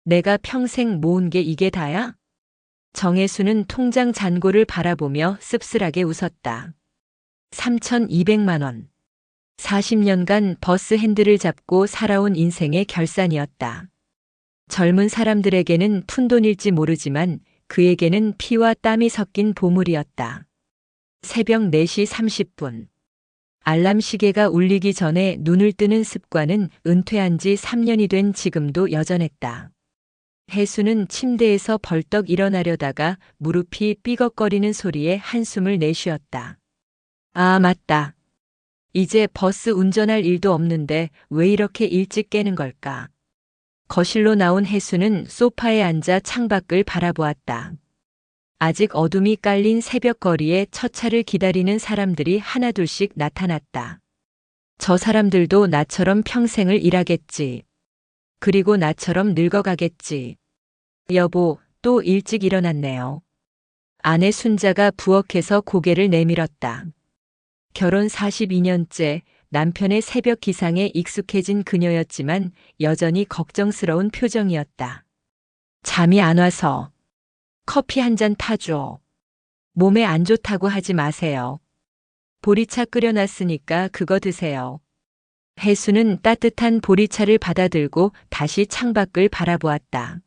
내가 평생 모은 게 이게 다야? 정혜수는 통장 잔고를 바라보며 씁쓸하게 웃었다. 3,200만 원. 40년간 버스 핸들을 잡고 살아온 인생의 결산이었다. 젊은 사람들에게는 푼돈일지 모르지만 그에게는 피와 땀이 섞인 보물이었다. 새벽 4시 30분. 알람 시계가 울리기 전에 눈을 뜨는 습관은 은퇴한 지 3년이 된 지금도 여전했다. 혜수는 침대에서 벌떡 일어나려다가 무릎이 삐걱거리는 소리에 한숨을 내쉬었다. 아, 맞다. 이제 버스 운전할 일도 없는데 왜 이렇게 일찍 깨는 걸까? 거실로 나온 혜수는 소파에 앉아 창밖을 바라보았다. 아직 어둠이 깔린 새벽 거리에 첫 차를 기다리는 사람들이 하나둘씩 나타났다. 저 사람들도 나처럼 평생을 일하겠지. 그리고 나처럼 늙어가겠지. 여보, 또 일찍 일어났네요. 아내 순자가 부엌에서 고개를 내밀었다. 결혼 42년째 남편의 새벽 기상에 익숙해진 그녀였지만 여전히 걱정스러운 표정이었다. 잠이 안 와서. 커피 한 잔 타줘. 몸에 안 좋다고 하지 마세요. 보리차 끓여놨으니까 그거 드세요. 혜수는 따뜻한 보리차를 받아들고 다시 창밖을 바라보았다.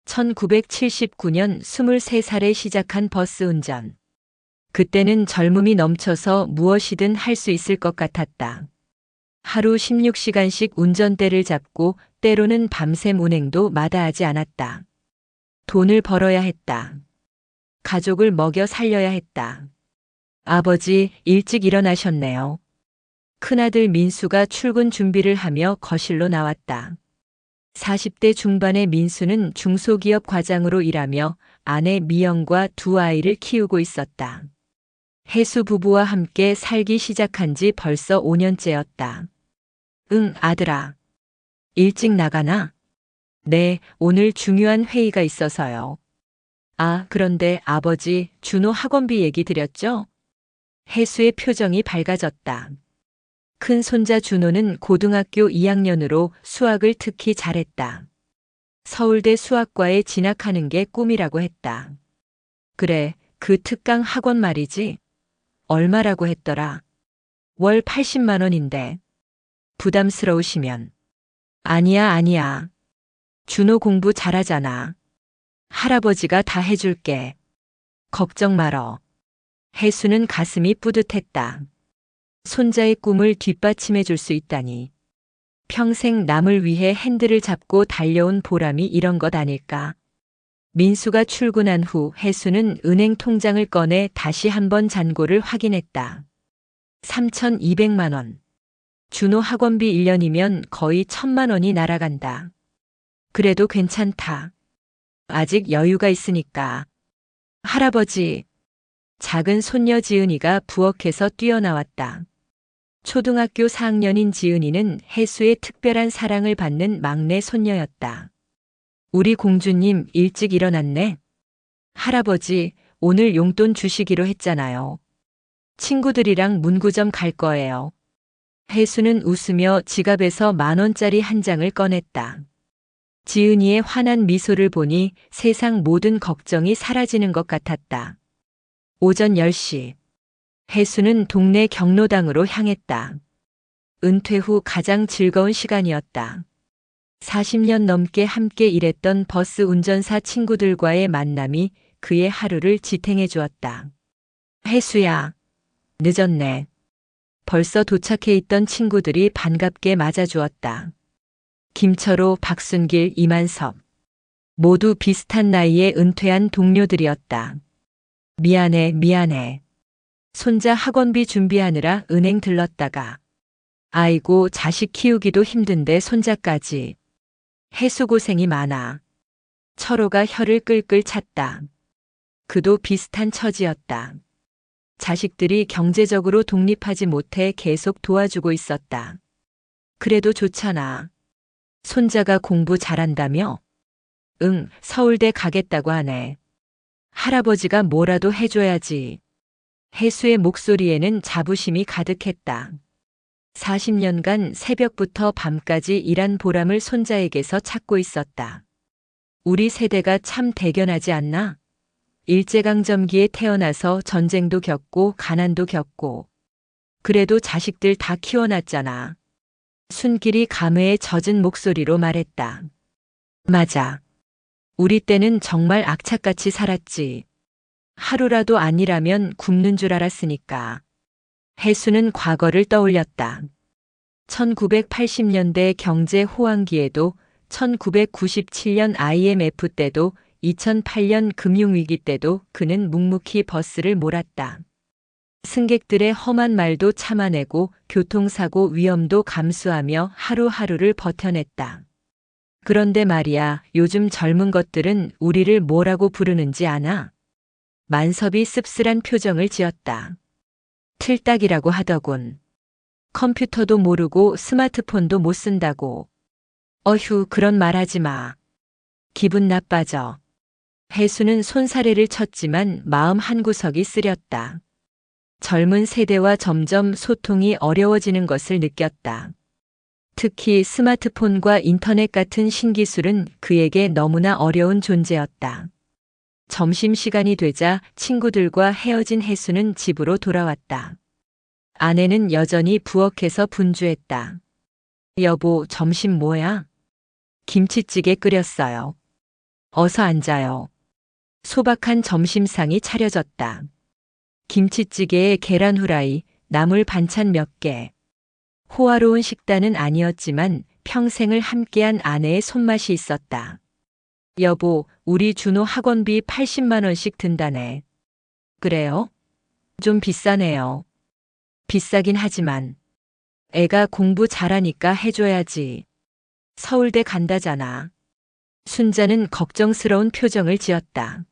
1979년 23살에 시작한 버스 운전. 그때는 젊음이 넘쳐서 무엇이든 할 수 있을 것 같았다. 하루 16시간씩 운전대를 잡고 때로는 밤샘 운행도 마다하지 않았다. 돈을 벌어야 했다. 가족을 먹여 살려야 했다. 아버지, 일찍 일어나셨네요. 큰아들 민수가 출근 준비를 하며 거실로 나왔다. 40대 중반의 민수는 중소기업 과장으로 일하며 아내 미영과 두 아이를 키우고 있었다. 혜수 부부와 함께 살기 시작한 지 벌써 5년째였다. 응, 아들아. 일찍 나가나? 네, 오늘 중요한 회의가 있어서요. 아, 그런데 아버지, 준호 학원비 얘기 드렸죠? 혜수의 표정이 밝아졌다. 큰 손자 준호는 고등학교 2학년으로 수학을 특히 잘했다. 서울대 수학과에 진학하는 게 꿈이라고 했다. 그래, 그 특강 학원 말이지. 얼마라고 했더라? 월 80만 원인데. 부담스러우시면. 아니야. 준호 공부 잘하잖아. 할아버지가 다 해줄게. 걱정 말어. 혜수는 가슴이 뿌듯했다. 손자의 꿈을 뒷받침해 줄 수 있다니. 평생 남을 위해 핸들을 잡고 달려온 보람이 이런 것 아닐까. 민수가 출근한 후 혜수는 은행 통장을 꺼내 다시 한번 잔고를 확인했다. 3,200만 원. 준호 학원비 1년이면 거의 1,000만 원이 날아간다. 그래도 괜찮다. 아직 여유가 있으니까. 할아버지. 작은 손녀 지은이가 부엌에서 뛰어나왔다. 초등학교 4학년인 지은이는 혜수의 특별한 사랑을 받는 막내 손녀였다. 우리 공주님 일찍 일어났네. 할아버지, 오늘 용돈 주시기로 했잖아요. 친구들이랑 문구점 갈 거예요. 혜수는 웃으며 지갑에서 10,000원짜리 한 장을 꺼냈다. 지은이의 환한 미소를 보니 세상 모든 걱정이 사라지는 것 같았다. 오전 10시. 혜수는 동네 경로당으로 향했다. 은퇴 후 가장 즐거운 시간이었다. 40년 넘게 함께 일했던 버스 운전사 친구들과의 만남이 그의 하루를 지탱해 주었다. 혜수야, 늦었네. 벌써 도착해 있던 친구들이 반갑게 맞아주었다. 김철호, 박순길, 이만섭. 모두 비슷한 나이에 은퇴한 동료들이었다. 미안해. 손자 학원비 준비하느라 은행 들렀다가. 아이고, 자식 키우기도 힘든데 손자까지. 혜수 고생이 많아. 철호가 혀를 끌끌 찼다. 그도 비슷한 처지였다. 자식들이 경제적으로 독립하지 못해 계속 도와주고 있었다. 그래도 좋잖아. 손자가 공부 잘한다며? 응, 서울대 가겠다고 하네. 할아버지가 뭐라도 해줘야지. 혜수의 목소리에는 자부심이 가득했다. 40년간 새벽부터 밤까지 일한 보람을 손자에게서 찾고 있었다. 우리 세대가 참 대견하지 않나? 일제강점기에 태어나서 전쟁도 겪고 가난도 겪고 그래도 자식들 다 키워놨잖아. 순길이 감회에 젖은 목소리로 말했다. 맞아. 우리 때는 정말 악착같이 살았지. 하루라도 아니라면 굶는 줄 알았으니까. 혜수는 과거를 떠올렸다. 1980년대 경제 호황기에도 1997년 IMF 때도 2008년 금융위기 때도 그는 묵묵히 버스를 몰았다. 승객들의 험한 말도 참아내고 교통사고 위험도 감수하며 하루하루를 버텨냈다. 그런데 말이야, 요즘 젊은 것들은 우리를 뭐라고 부르는지 아나? 만섭이 씁쓸한 표정을 지었다. 틀딱이라고 하더군. 컴퓨터도 모르고 스마트폰도 못 쓴다고. 어휴, 그런 말 하지 마. 기분 나빠져. 혜수는 손사래를 쳤지만 마음 한구석이 쓰렸다. 젊은 세대와 점점 소통이 어려워지는 것을 느꼈다. 특히 스마트폰과 인터넷 같은 신기술은 그에게 너무나 어려운 존재였다. 점심시간이 되자 친구들과 헤어진 혜수는 집으로 돌아왔다. 아내는 여전히 부엌에서 분주했다. 여보, 점심 뭐야? 김치찌개 끓였어요. 어서 앉아요. 소박한 점심상이 차려졌다. 김치찌개에 계란 후라이, 나물 반찬 몇 개. 호화로운 식단은 아니었지만 평생을 함께한 아내의 손맛이 있었다. 여보, 우리 준호 학원비 80만 원씩 든다네. 그래요? 좀 비싸네요. 비싸긴 하지만 애가 공부 잘하니까 해줘야지. 서울대 간다잖아. 순자는 걱정스러운 표정을 지었다.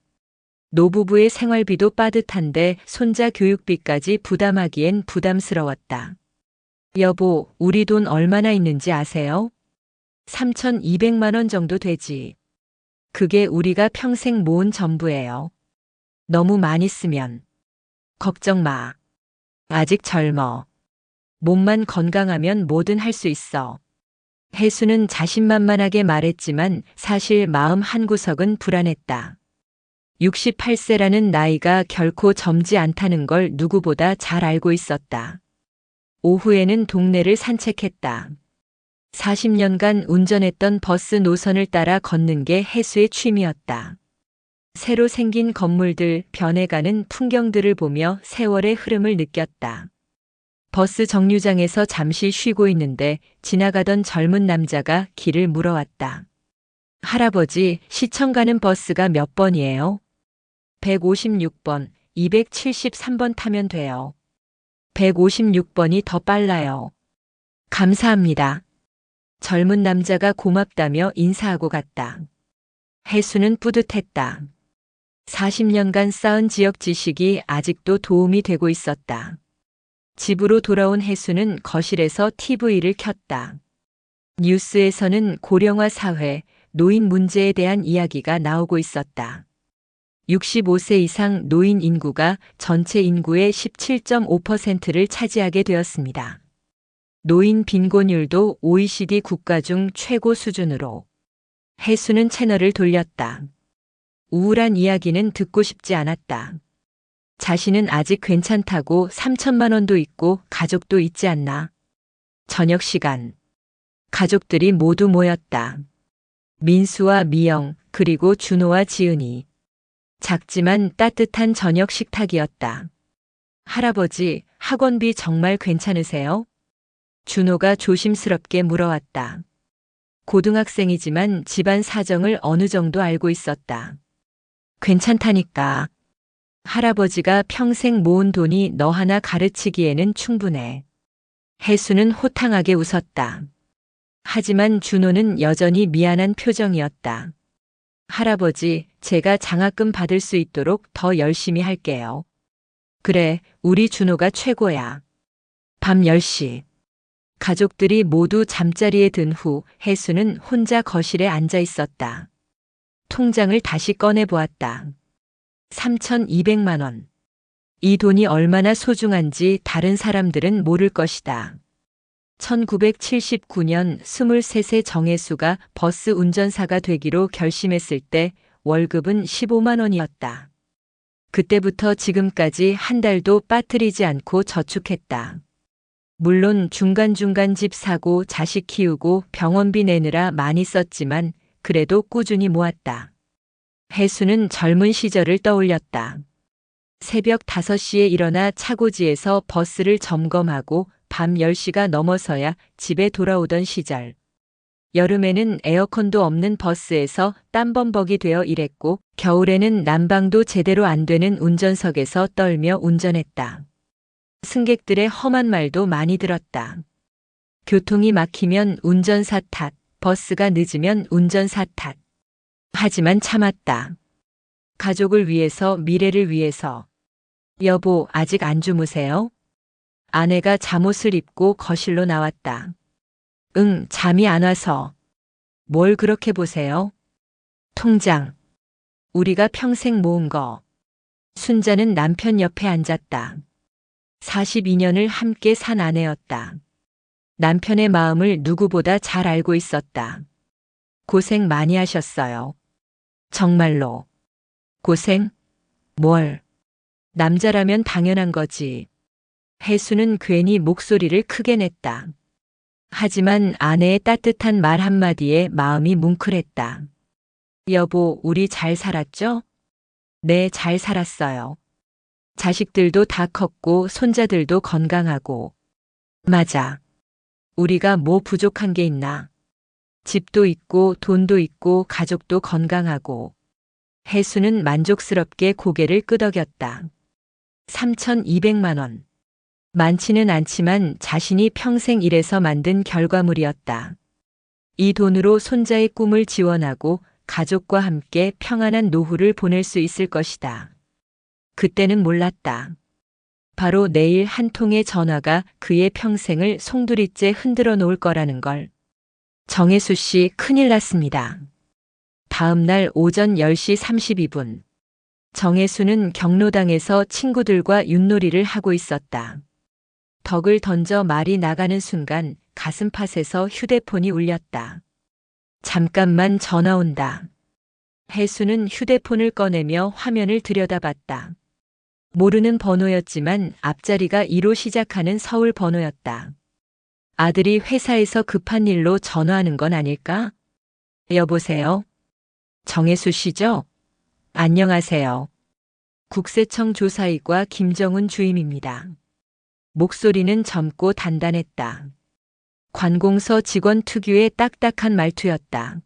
노부부의 생활비도 빠듯한데 손자 교육비까지 부담하기엔 부담스러웠다. 여보, 우리 돈 얼마나 있는지 아세요? 3,200만 원 정도 되지. 그게 우리가 평생 모은 전부예요. 너무 많이 쓰면. 걱정 마. 아직 젊어. 몸만 건강하면 뭐든 할 수 있어. 혜수는 자신만만하게 말했지만 사실 마음 한구석은 불안했다. 68세라는 나이가 결코 젊지 않다는 걸 누구보다 잘 알고 있었다. 오후에는 동네를 산책했다. 40년간 운전했던 버스 노선을 따라 걷는 게 혜수의 취미였다. 새로 생긴 건물들, 변해가는 풍경들을 보며 세월의 흐름을 느꼈다. 버스 정류장에서 잠시 쉬고 있는데 지나가던 젊은 남자가 길을 물어왔다. 할아버지, 시청 가는 버스가 몇 번이에요? 156번, 273번 타면 돼요. 156번이 더 빨라요. 감사합니다. 젊은 남자가 고맙다며 인사하고 갔다. 혜수는 뿌듯했다. 40년간 쌓은 지역 지식이 아직도 도움이 되고 있었다. 집으로 돌아온 혜수는 거실에서 TV를 켰다. 뉴스에서는 고령화 사회, 노인 문제에 대한 이야기가 나오고 있었다. 65세 이상 노인 인구가 전체 인구의 17.5%를 차지하게 되었습니다. 노인 빈곤율도 OECD 국가 중 최고 수준으로. 혜수는 채널을 돌렸다. 우울한 이야기는 듣고 싶지 않았다. 자신은 아직 괜찮다고 3천만 원도 있고 가족도 있지 않나. 저녁 시간. 가족들이 모두 모였다. 민수와 미영, 그리고 준호와 지은이. 작지만 따뜻한 저녁 식탁이었다. 할아버지, 학원비 정말 괜찮으세요? 준호가 조심스럽게 물어왔다. 고등학생이지만 집안 사정을 어느 정도 알고 있었다. 괜찮다니까. 할아버지가 평생 모은 돈이 너 하나 가르치기에는 충분해. 혜수는 호탕하게 웃었다. 하지만 준호는 여전히 미안한 표정이었다. 할아버지, 제가 장학금 받을 수 있도록 더 열심히 할게요. 그래, 우리 준호가 최고야. 밤 10시. 가족들이 모두 잠자리에 든 후 혜수는 혼자 거실에 앉아 있었다. 통장을 다시 꺼내 보았다. 3,200만 원. 이 돈이 얼마나 소중한지 다른 사람들은 모를 것이다. 1979년 23세 정혜수가 버스 운전사가 되기로 결심했을 때 월급은 15만 원이었다. 그때부터 지금까지 한 달도 빠뜨리지 않고 저축했다. 물론 중간중간 집 사고 자식 키우고 병원비 내느라 많이 썼지만 그래도 꾸준히 모았다. 혜수는 젊은 시절을 떠올렸다. 새벽 5시에 일어나 차고지에서 버스를 점검하고 밤 10시가 넘어서야 집에 돌아오던 시절. 여름에는 에어컨도 없는 버스에서 땀범벅이 되어 일했고 겨울에는 난방도 제대로 안 되는 운전석에서 떨며 운전했다. 승객들의 험한 말도 많이 들었다. 교통이 막히면 운전사 탓, 버스가 늦으면 운전사 탓. 하지만 참았다. 가족을 위해서, 미래를 위해서. 여보, 아직 안 주무세요? 아내가 잠옷을 입고 거실로 나왔다. 응, 잠이 안 와서. 뭘 그렇게 보세요? 통장. 우리가 평생 모은 거. 순자는 남편 옆에 앉았다. 42년을 함께 산 아내였다. 남편의 마음을 누구보다 잘 알고 있었다. 고생 많이 하셨어요. 정말로. 고생? 뭘? 남자라면 당연한 거지. 혜수는 괜히 목소리를 크게 냈다. 하지만 아내의 따뜻한 말 한마디에 마음이 뭉클했다. 여보, 우리 잘 살았죠? 네, 잘 살았어요. 자식들도 다 컸고 손자들도 건강하고. 맞아. 우리가 뭐 부족한 게 있나? 집도 있고 돈도 있고 가족도 건강하고. 혜수는 만족스럽게 고개를 끄덕였다. 3,200만 원. 많지는 않지만 자신이 평생 일해서 만든 결과물이었다. 이 돈으로 손자의 꿈을 지원하고 가족과 함께 평안한 노후를 보낼 수 있을 것이다. 그때는 몰랐다. 바로 내일 한 통의 전화가 그의 평생을 송두리째 흔들어 놓을 거라는 걸. 정혜수 씨, 큰일 났습니다. 다음 날 오전 10시 32분. 정혜수는 경로당에서 친구들과 윷놀이를 하고 있었다. 덕을 던져 말이 나가는 순간 가슴팍에서 휴대폰이 울렸다. 잠깐만, 전화 온다. 혜수는 휴대폰을 꺼내며 화면을 들여다봤다. 모르는 번호였지만 앞자리가 2로 시작하는 서울 번호였다. 아들이 회사에서 급한 일로 전화하는 건 아닐까? 여보세요? 정혜수 씨죠? 안녕하세요. 국세청 조사이과 김정훈 주임입니다. 목소리는 젊고 단단했다. 관공서 직원 특유의 딱딱한 말투였다.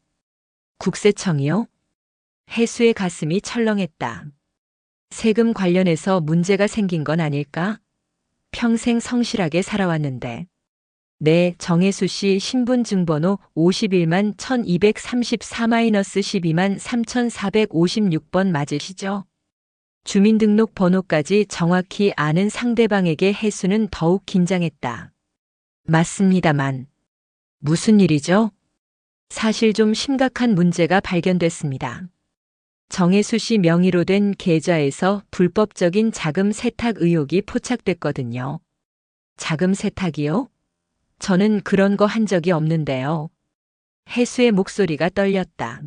국세청이요? 혜수의 가슴이 철렁했다. 세금 관련해서 문제가 생긴 건 아닐까? 평생 성실하게 살아왔는데. 네, 정혜수 씨 신분증번호 51만 1234-12만 3456번 맞으시죠? 주민등록 번호까지 정확히 아는 상대방에게 혜수는 더욱 긴장했다. 맞습니다만. 무슨 일이죠? 사실 좀 심각한 문제가 발견됐습니다. 정혜수 씨 명의로 된 계좌에서 불법적인 자금 세탁 의혹이 포착됐거든요. 자금 세탁이요? 저는 그런 거 한 적이 없는데요. 혜수의 목소리가 떨렸다.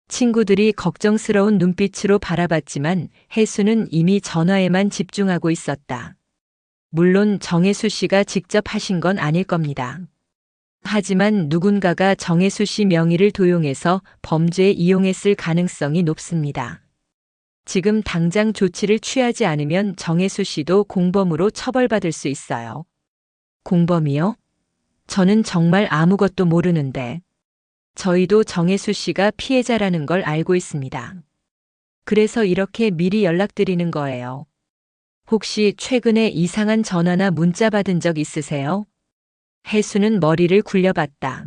친구들이 걱정스러운 눈빛으로 바라봤지만 혜수는 이미 전화에만 집중하고 있었다. 물론 정혜수 씨가 직접 하신 건 아닐 겁니다. 하지만 누군가가 정혜수 씨 명의를 도용해서 범죄에 이용했을 가능성이 높습니다. 지금 당장 조치를 취하지 않으면 정혜수 씨도 공범으로 처벌받을 수 있어요. 공범이요? 저는 정말 아무것도 모르는데. 저희도 정혜수 씨가 피해자라는 걸 알고 있습니다. 그래서 이렇게 미리 연락드리는 거예요. 혹시 최근에 이상한 전화나 문자 받은 적 있으세요? 혜수는 머리를 굴려봤다.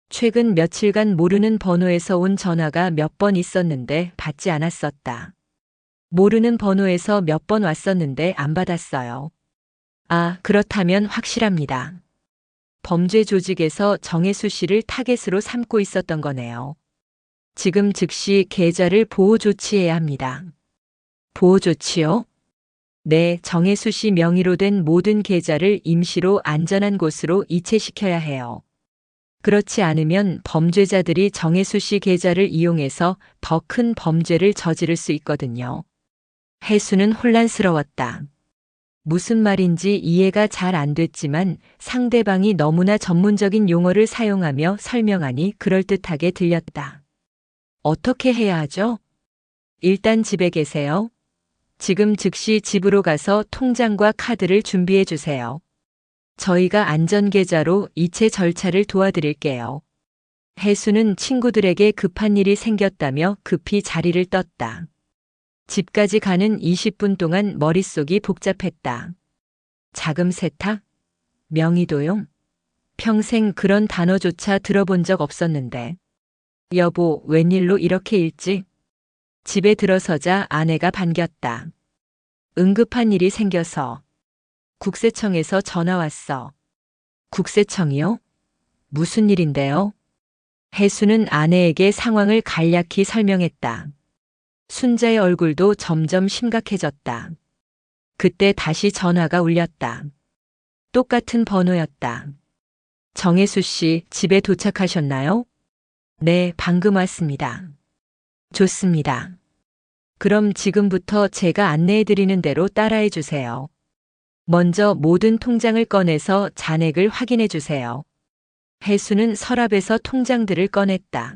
최근 며칠간 모르는 번호에서 온 전화가 몇 번 있었는데 받지 않았었다. 모르는 번호에서 몇 번 왔었는데 안 받았어요. 아, 그렇다면 확실합니다. 범죄 조직에서 정혜수 씨를 타겟으로 삼고 있었던 거네요. 지금 즉시 계좌를 보호 조치해야 합니다. 보호 조치요? 네, 정혜수 씨 명의로 된 모든 계좌를 임시로 안전한 곳으로 이체시켜야 해요. 그렇지 않으면 범죄자들이 정혜수 씨 계좌를 이용해서 더 큰 범죄를 저지를 수 있거든요. 혜수는 혼란스러웠다. 무슨 말인지 이해가 잘 안 됐지만 상대방이 너무나 전문적인 용어를 사용하며 설명하니 그럴듯하게 들렸다. 어떻게 해야 하죠? 일단 집에 계세요. 지금 즉시 집으로 가서 통장과 카드를 준비해 주세요. 저희가 안전계좌로 이체 절차를 도와드릴게요. 혜수는 친구들에게 급한 일이 생겼다며 급히 자리를 떴다. 집까지 가는 20분 동안 머릿속이 복잡했다. 자금 세탁? 명의 도용? 평생 그런 단어조차 들어본 적 없었는데. 여보, 웬일로 이렇게 일찍? 집에 들어서자 아내가 반겼다. 응급한 일이 생겨서. 국세청에서 전화 왔어. 국세청이요? 무슨 일인데요? 혜수는 아내에게 상황을 간략히 설명했다. 순자의 얼굴도 점점 심각해졌다. 그때 다시 전화가 울렸다. 똑같은 번호였다. 정혜수 씨, 집에 도착하셨나요? 네, 방금 왔습니다. 좋습니다. 그럼 지금부터 제가 안내해드리는 대로 따라해 주세요. 먼저 모든 통장을 꺼내서 잔액을 확인해 주세요. 혜수는 서랍에서 통장들을 꺼냈다.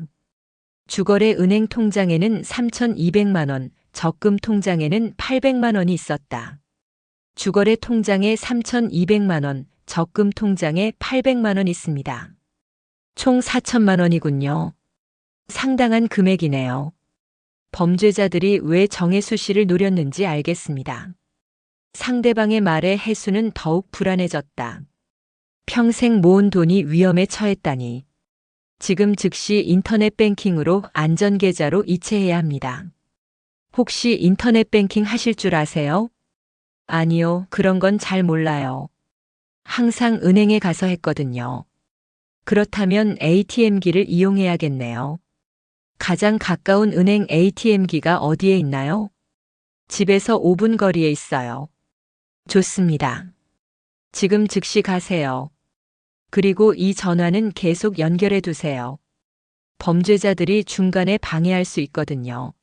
주거래 은행 통장에는 3,200만 원, 적금 통장에는 800만 원이 있었다. 주거래 통장에 3,200만 원, 적금 통장에 800만 원 있습니다. 총 4천만 원이군요. 상당한 금액이네요. 범죄자들이 왜 정혜수 씨를 노렸는지 알겠습니다. 상대방의 말에 혜수는 더욱 불안해졌다. 평생 모은 돈이 위험에 처했다니. 지금 즉시 인터넷 뱅킹으로 안전계좌로 이체해야 합니다. 혹시 인터넷 뱅킹 하실 줄 아세요? 아니요, 그런 건 잘 몰라요. 항상 은행에 가서 했거든요. 그렇다면 ATM기를 이용해야겠네요. 가장 가까운 은행 ATM기가 어디에 있나요? 집에서 5분 거리에 있어요. 좋습니다. 지금 즉시 가세요. 그리고 이 전화는 계속 연결해 두세요. 범죄자들이 중간에 방해할 수 있거든요.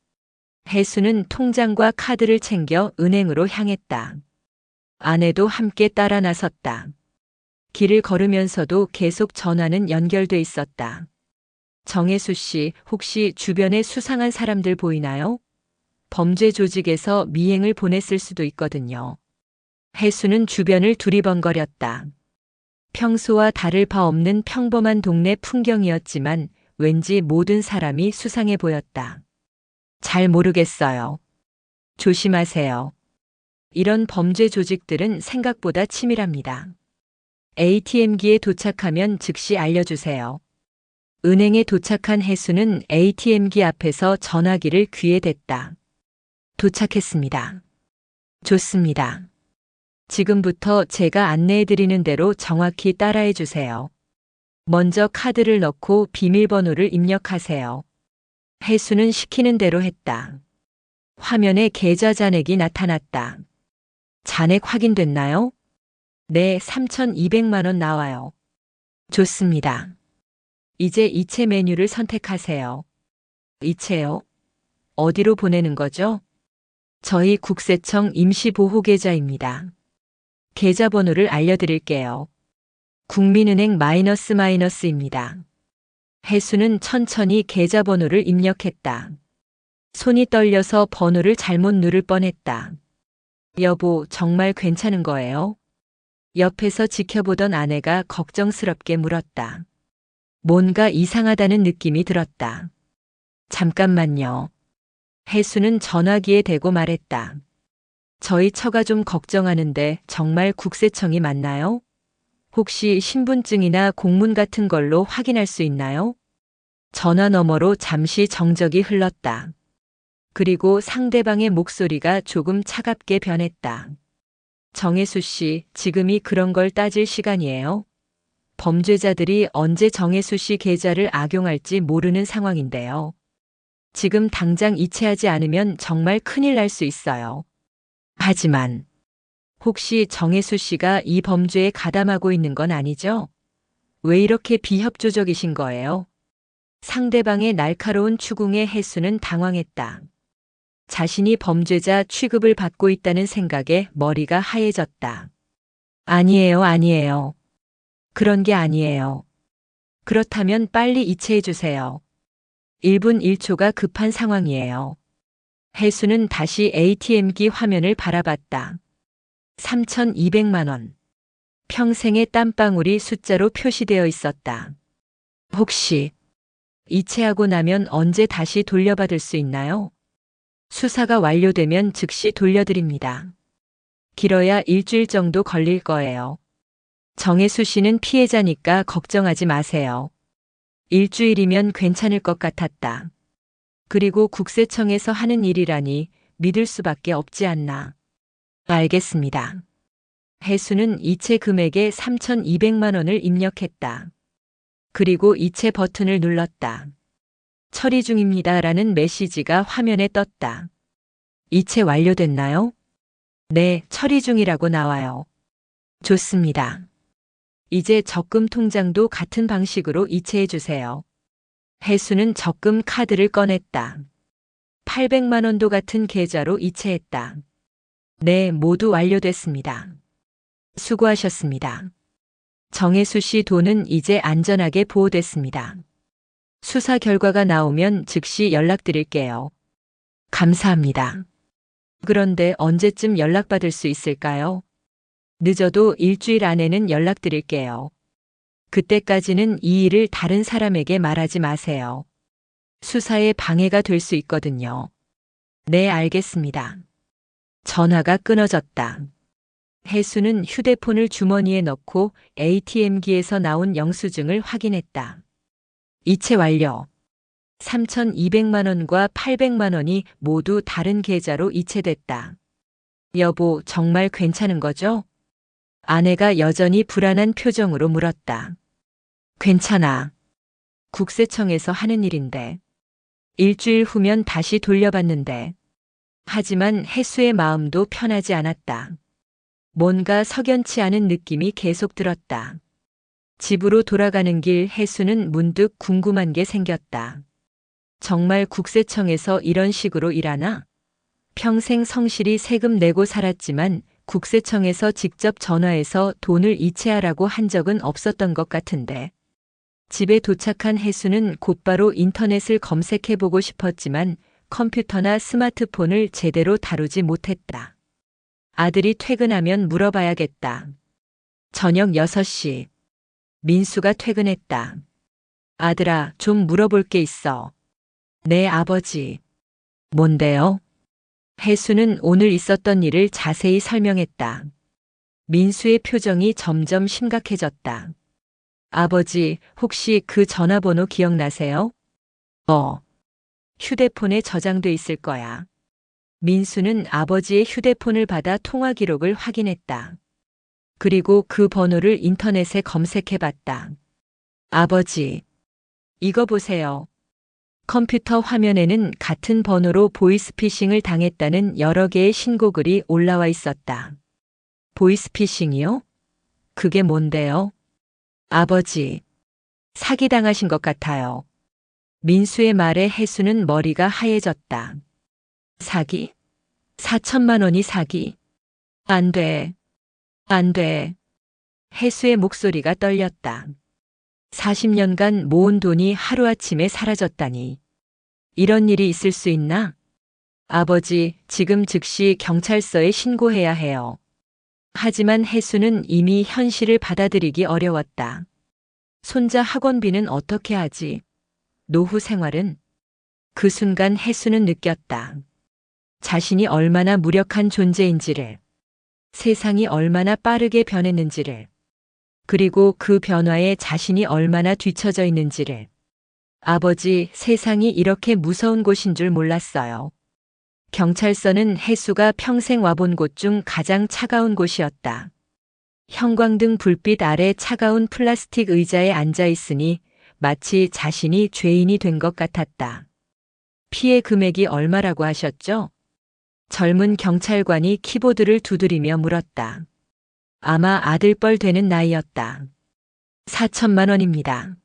혜수는 통장과 카드를 챙겨 은행으로 향했다. 아내도 함께 따라 나섰다. 길을 걸으면서도 계속 전화는 연결돼 있었다. 정혜수 씨, 혹시 주변에 수상한 사람들 보이나요? 범죄 조직에서 미행을 보냈을 수도 있거든요. 혜수는 주변을 두리번거렸다. 평소와 다를 바 없는 평범한 동네 풍경이었지만 왠지 모든 사람이 수상해 보였다. 잘 모르겠어요. 조심하세요. 이런 범죄 조직들은 생각보다 치밀합니다. ATM기에 도착하면 즉시 알려주세요. 은행에 도착한 혜수는 ATM기 앞에서 전화기를 귀에 댔다. 도착했습니다. 좋습니다. 지금부터 제가 안내해드리는 대로 정확히 따라해 주세요. 먼저 카드를 넣고 비밀번호를 입력하세요. 혜수는 시키는 대로 했다. 화면에 계좌 잔액이 나타났다. 잔액 확인됐나요? 네, 3,200만 원 나와요. 좋습니다. 이제 이체 메뉴를 선택하세요. 이체요? 어디로 보내는 거죠? 저희 국세청 임시보호계좌입니다. 계좌번호를 알려드릴게요. 국민은행 마이너스입니다. 혜수는 천천히 계좌번호를 입력했다. 손이 떨려서 번호를 잘못 누를 뻔했다. 여보, 정말 괜찮은 거예요? 옆에서 지켜보던 아내가 걱정스럽게 물었다. 뭔가 이상하다는 느낌이 들었다. 잠깐만요. 혜수는 전화기에 대고 말했다. 저희 처가 좀 걱정하는데 정말 국세청이 맞나요? 혹시 신분증이나 공문 같은 걸로 확인할 수 있나요? 전화 너머로 잠시 정적이 흘렀다. 그리고 상대방의 목소리가 조금 차갑게 변했다. 정혜수 씨, 지금이 그런 걸 따질 시간이에요? 범죄자들이 언제 정혜수 씨 계좌를 악용할지 모르는 상황인데요. 지금 당장 이체하지 않으면 정말 큰일 날 수 있어요. 하지만 혹시 정혜수 씨가 이 범죄에 가담하고 있는 건 아니죠? 왜 이렇게 비협조적이신 거예요? 상대방의 날카로운 추궁에 혜수는 당황했다. 자신이 범죄자 취급을 받고 있다는 생각에 머리가 하얘졌다. 아니에요, 아니에요. 그런 게 아니에요. 그렇다면 빨리 이체해 주세요. 1분 1초가 급한 상황이에요. 혜수는 다시 ATM기 화면을 바라봤다. 3,200만 원. 평생의 땀방울이 숫자로 표시되어 있었다. 혹시 이체하고 나면 언제 다시 돌려받을 수 있나요? 수사가 완료되면 즉시 돌려드립니다. 길어야 일주일 정도 걸릴 거예요. 정혜수 씨는 피해자니까 걱정하지 마세요. 일주일이면 괜찮을 것 같았다. 그리고 국세청에서 하는 일이라니 믿을 수밖에 없지 않나. 알겠습니다. 혜수는 이체 금액에 3,200만 원을 입력했다. 그리고 이체 버튼을 눌렀다. 처리 중입니다라는 메시지가 화면에 떴다. 이체 완료됐나요? 네, 처리 중이라고 나와요. 좋습니다. 이제 적금 통장도 같은 방식으로 이체해 주세요. 혜수는 적금 카드를 꺼냈다. 800만 원도 같은 계좌로 이체했다. 네, 모두 완료됐습니다. 수고하셨습니다. 정혜수 씨 돈은 이제 안전하게 보호됐습니다. 수사 결과가 나오면 즉시 연락드릴게요. 감사합니다. 그런데 언제쯤 연락받을 수 있을까요? 늦어도 일주일 안에는 연락드릴게요. 그때까지는 이 일을 다른 사람에게 말하지 마세요. 수사에 방해가 될 수 있거든요. 네, 알겠습니다. 전화가 끊어졌다. 혜수는 휴대폰을 주머니에 넣고 ATM기에서 나온 영수증을 확인했다. 이체 완료. 3,200만 원과 800만 원이 모두 다른 계좌로 이체됐다. 여보, 정말 괜찮은 거죠? 아내가 여전히 불안한 표정으로 물었다. 괜찮아. 국세청에서 하는 일인데. 일주일 후면 다시 돌려받는데. 하지만 혜수의 마음도 편하지 않았다. 뭔가 석연치 않은 느낌이 계속 들었다. 집으로 돌아가는 길 혜수는 문득 궁금한 게 생겼다. 정말 국세청에서 이런 식으로 일하나? 평생 성실히 세금 내고 살았지만 국세청에서 직접 전화해서 돈을 이체하라고 한 적은 없었던 것 같은데. 집에 도착한 혜수는 곧바로 인터넷을 검색해보고 싶었지만 컴퓨터나 스마트폰을 제대로 다루지 못했다. 아들이 퇴근하면 물어봐야겠다. 저녁 6시. 민수가 퇴근했다. 아들아, 좀 물어볼 게 있어. 네, 아버지. 뭔데요? 혜수는 오늘 있었던 일을 자세히 설명했다. 민수의 표정이 점점 심각해졌다. 아버지, 혹시 그 전화번호 기억나세요? 휴대폰에 저장돼 있을 거야. 민수는 아버지의 휴대폰을 받아 통화 기록을 확인했다. 그리고 그 번호를 인터넷에 검색해봤다. 아버지, 이거 보세요. 컴퓨터 화면에는 같은 번호로 보이스피싱을 당했다는 여러 개의 신고글이 올라와 있었다. 보이스피싱이요? 그게 뭔데요? 아버지, 사기당하신 것 같아요. 민수의 말에 혜수는 머리가 하얘졌다. 사기? 4천만 원이 사기? 안 돼. 안 돼. 혜수의 목소리가 떨렸다. 40년간 모은 돈이 하루아침에 사라졌다니. 이런 일이 있을 수 있나? 아버지, 지금 즉시 경찰서에 신고해야 해요. 하지만 혜수는 이미 현실을 받아들이기 어려웠다. 손자 학원비는 어떻게 하지? 노후 생활은? 그 순간 혜수는 느꼈다. 자신이 얼마나 무력한 존재인지를, 세상이 얼마나 빠르게 변했는지를, 그리고 그 변화에 자신이 얼마나 뒤처져 있는지를. 아버지, 세상이 이렇게 무서운 곳인 줄 몰랐어요. 경찰서는 혜수가 평생 와본 곳 중 가장 차가운 곳이었다. 형광등 불빛 아래 차가운 플라스틱 의자에 앉아 있으니 마치 자신이 죄인이 된 것 같았다. 피해 금액이 얼마라고 하셨죠? 젊은 경찰관이 키보드를 두드리며 물었다. 아마 아들뻘 되는 나이였다. 4천만 원입니다.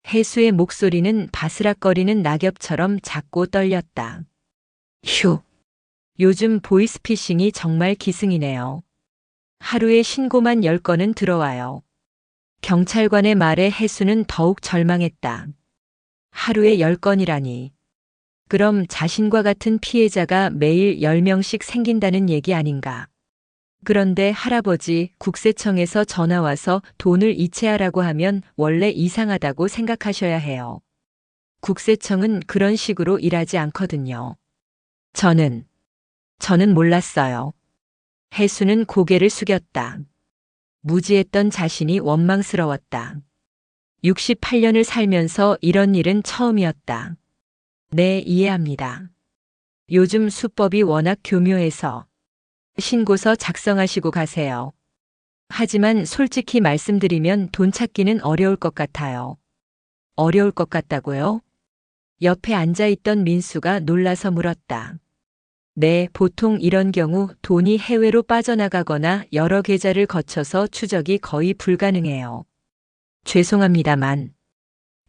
해수의 목소리는 바스락거리는 낙엽처럼 작고 떨렸다. 휴. 요즘 보이스피싱이 정말 기승이네요. 하루에 신고만 10건은 들어와요. 경찰관의 말에 해수는 더욱 절망했다. 하루에 10건이라니. 그럼 자신과 같은 피해자가 매일 10명씩 생긴다는 얘기 아닌가. 그런데 할아버지 국세청에서 전화와서 돈을 이체하라고 하면 원래 이상하다고 생각하셔야 해요. 국세청은 그런 식으로 일하지 않거든요. 저는 몰랐어요. 해수는 고개를 숙였다. 무지했던 자신이 원망스러웠다. 68년을 살면서 이런 일은 처음이었다. 네, 이해합니다. 요즘 수법이 워낙 교묘해서 신고서 작성하시고 가세요. 하지만 솔직히 말씀드리면 돈 찾기는 어려울 것 같아요. 어려울 것 같다고요? 옆에 앉아있던 민수가 놀라서 물었다. 네, 보통 이런 경우 돈이 해외로 빠져나가거나 여러 계좌를 거쳐서 추적이 거의 불가능해요. 죄송합니다만.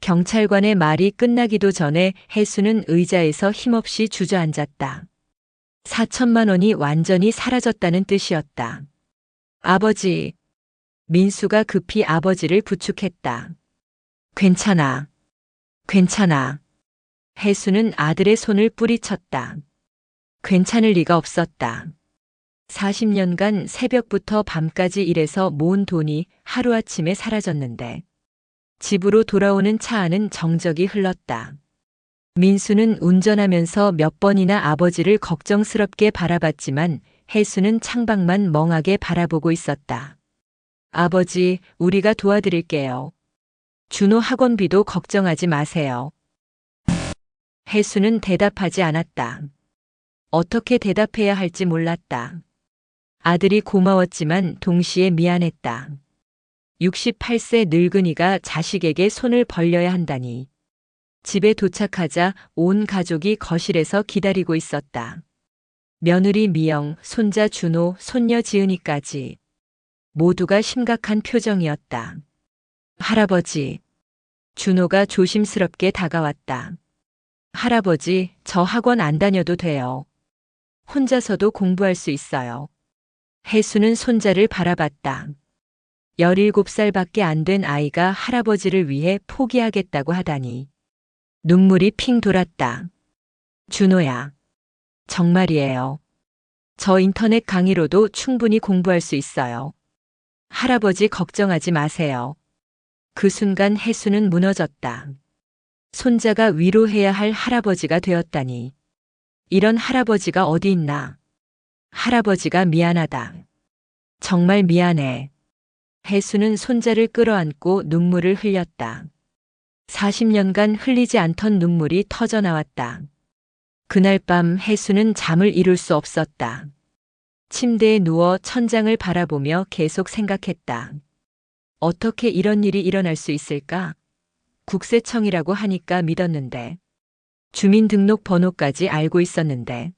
경찰관의 말이 끝나기도 전에 해수는 의자에서 힘없이 주저앉았다. 4천만 원이 완전히 사라졌다는 뜻이었다. 아버지. 민수가 급히 아버지를 부축했다. 괜찮아. 괜찮아. 해수는 아들의 손을 뿌리쳤다. 괜찮을 리가 없었다. 40년간 새벽부터 밤까지 일해서 모은 돈이 하루아침에 사라졌는데 집으로 돌아오는 차 안은 정적이 흘렀다. 민수는 운전하면서 몇 번이나 아버지를 걱정스럽게 바라봤지만 해수는 창밖만 멍하게 바라보고 있었다. 아버지, 우리가 도와드릴게요. 준호 학원비도 걱정하지 마세요. 해수는 대답하지 않았다. 어떻게 대답해야 할지 몰랐다. 아들이 고마웠지만 동시에 미안했다. 68세 늙은이가 자식에게 손을 벌려야 한다니. 집에 도착하자 온 가족이 거실에서 기다리고 있었다. 며느리 미영, 손자 준호, 손녀 지은이까지. 모두가 심각한 표정이었다. 할아버지. 준호가 조심스럽게 다가왔다. 할아버지, 저 학원 안 다녀도 돼요. 혼자서도 공부할 수 있어요. 해수는 손자를 바라봤다. 17살밖에 안 된 아이가 할아버지를 위해 포기하겠다고 하다니. 눈물이 핑 돌았다. 준호야. 정말이에요. 저 인터넷 강의로도 충분히 공부할 수 있어요. 할아버지 걱정하지 마세요. 그 순간 해수는 무너졌다. 손자가 위로해야 할 할아버지가 되었다니. 이런 할아버지가 어디 있나. 할아버지가 미안하다. 정말 미안해. 해수는 손자를 끌어안고 눈물을 흘렸다. 40년간 흘리지 않던 눈물이 터져나왔다. 그날 밤 해수는 잠을 이룰 수 없었다. 침대에 누워 천장을 바라보며 계속 생각했다. 어떻게 이런 일이 일어날 수 있을까? 국세청이라고 하니까 믿었는데. 주민등록번호까지 알고 있었는데.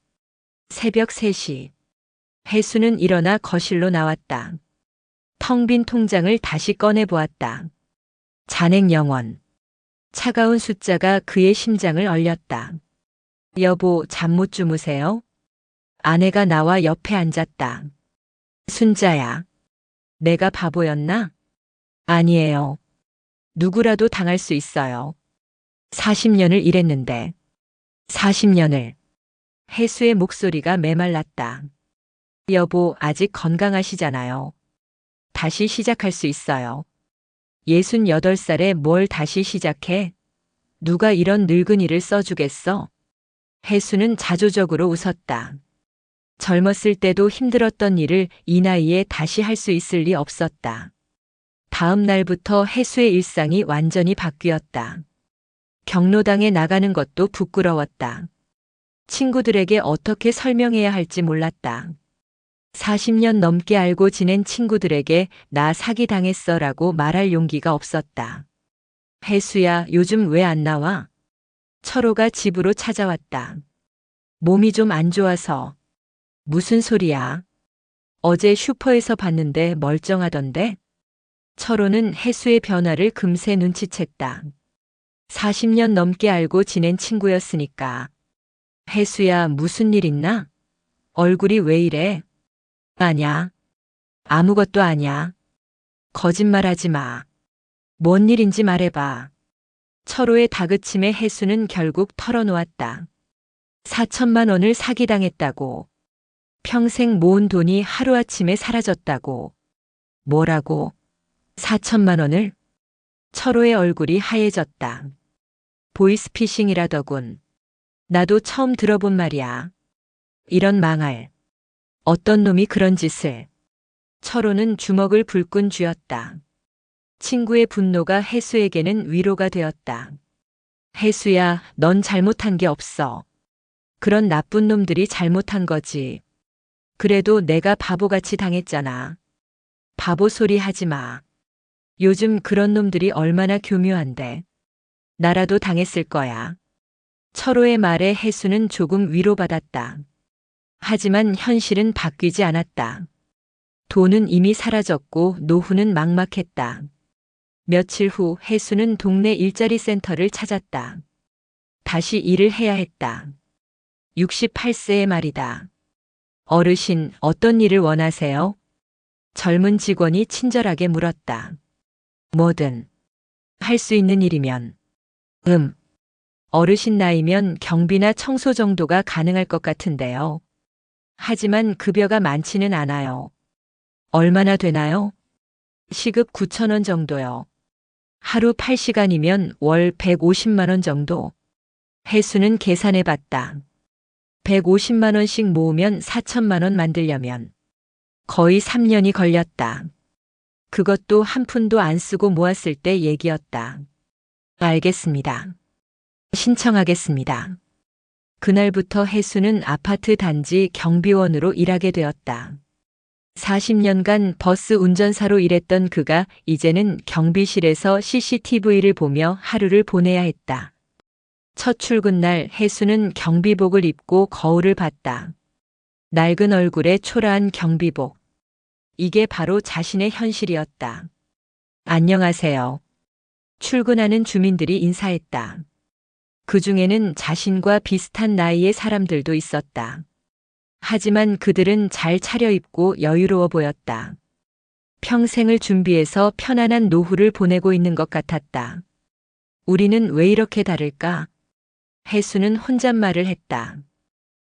새벽 3시. 해수는 일어나 거실로 나왔다. 텅 빈 통장을 다시 꺼내보았다. 잔액 0원. 차가운 숫자가 그의 심장을 얼렸다. 여보, 잠 못 주무세요? 아내가 나와 옆에 앉았다. 순자야. 내가 바보였나? 아니에요. 누구라도 당할 수 있어요. 40년을 일했는데. 40년을. 해수의 목소리가 메말랐다. 여보, 아직 건강하시잖아요. 다시 시작할 수 있어요. 68살에 뭘 다시 시작해? 누가 이런 늙은이를 써주겠어? 해수는 자조적으로 웃었다. 젊었을 때도 힘들었던 일을 이 나이에 다시 할 수 있을 리 없었다. 다음 날부터 해수의 일상이 완전히 바뀌었다. 경로당에 나가는 것도 부끄러웠다. 친구들에게 어떻게 설명해야 할지 몰랐다. 40년 넘게 알고 지낸 친구들에게 나 사기당했어 라고 말할 용기가 없었다. 해수야, 요즘 왜 안 나와? 철호가 집으로 찾아왔다. 몸이 좀 안 좋아서. 무슨 소리야? 어제 슈퍼에서 봤는데 멀쩡하던데? 철호는 혜수의 변화를 금세 눈치챘다. 40년 넘게 알고 지낸 친구였으니까. 혜수야, 무슨 일 있나? 얼굴이 왜 이래? 아냐. 아무것도 아냐. 거짓말하지 마. 뭔 일인지 말해봐. 철호의 다그침에 혜수는 결국 털어놓았다. 4천만 원을 사기당했다고. 평생 모은 돈이 하루아침에 사라졌다고. 뭐라고? 4천만 원을? 철호의 얼굴이 하얘졌다. 보이스피싱이라더군. 나도 처음 들어본 말이야. 이런 망할. 어떤 놈이 그런 짓을. 철호는 주먹을 불끈 쥐었다. 친구의 분노가 혜수에게는 위로가 되었다. 혜수야, 넌 잘못한 게 없어. 그런 나쁜 놈들이 잘못한 거지. 그래도 내가 바보같이 당했잖아. 바보 소리 하지 마. 요즘 그런 놈들이 얼마나 교묘한데. 나라도 당했을 거야. 철호의 말에 혜수는 조금 위로받았다. 하지만 현실은 바뀌지 않았다. 돈은 이미 사라졌고 노후는 막막했다. 며칠 후 혜수는 동네 일자리 센터를 찾았다. 다시 일을 해야 했다. 68세의 말이다. 어르신, 어떤 일을 원하세요? 젊은 직원이 친절하게 물었다. 뭐든. 할 수 있는 일이면. 어르신 나이면 경비나 청소 정도가 가능할 것 같은데요. 하지만 급여가 많지는 않아요. 얼마나 되나요? 시급 9천 원 정도요. 하루 8시간이면 월 150만 원 정도. 혜수는 계산해 봤다. 150만 원씩 모으면 4천만 원 만들려면 거의 3년이 걸렸다. 그것도 한 푼도 안 쓰고 모았을 때 얘기였다. 알겠습니다. 신청하겠습니다. 그날부터 혜수는 아파트 단지 경비원으로 일하게 되었다. 40년간 버스 운전사로 일했던 그가 이제는 경비실에서 CCTV를 보며 하루를 보내야 했다. 첫 출근 날 혜수는 경비복을 입고 거울을 봤다. 낡은 얼굴에 초라한 경비복. 이게 바로 자신의 현실이었다. 안녕하세요. 출근하는 주민들이 인사했다. 그 중에는 자신과 비슷한 나이의 사람들도 있었다. 하지만 그들은 잘 차려입고 여유로워 보였다. 평생을 준비해서 편안한 노후를 보내고 있는 것 같았다. 우리는 왜 이렇게 다를까? 혜수는 혼잣말을 했다.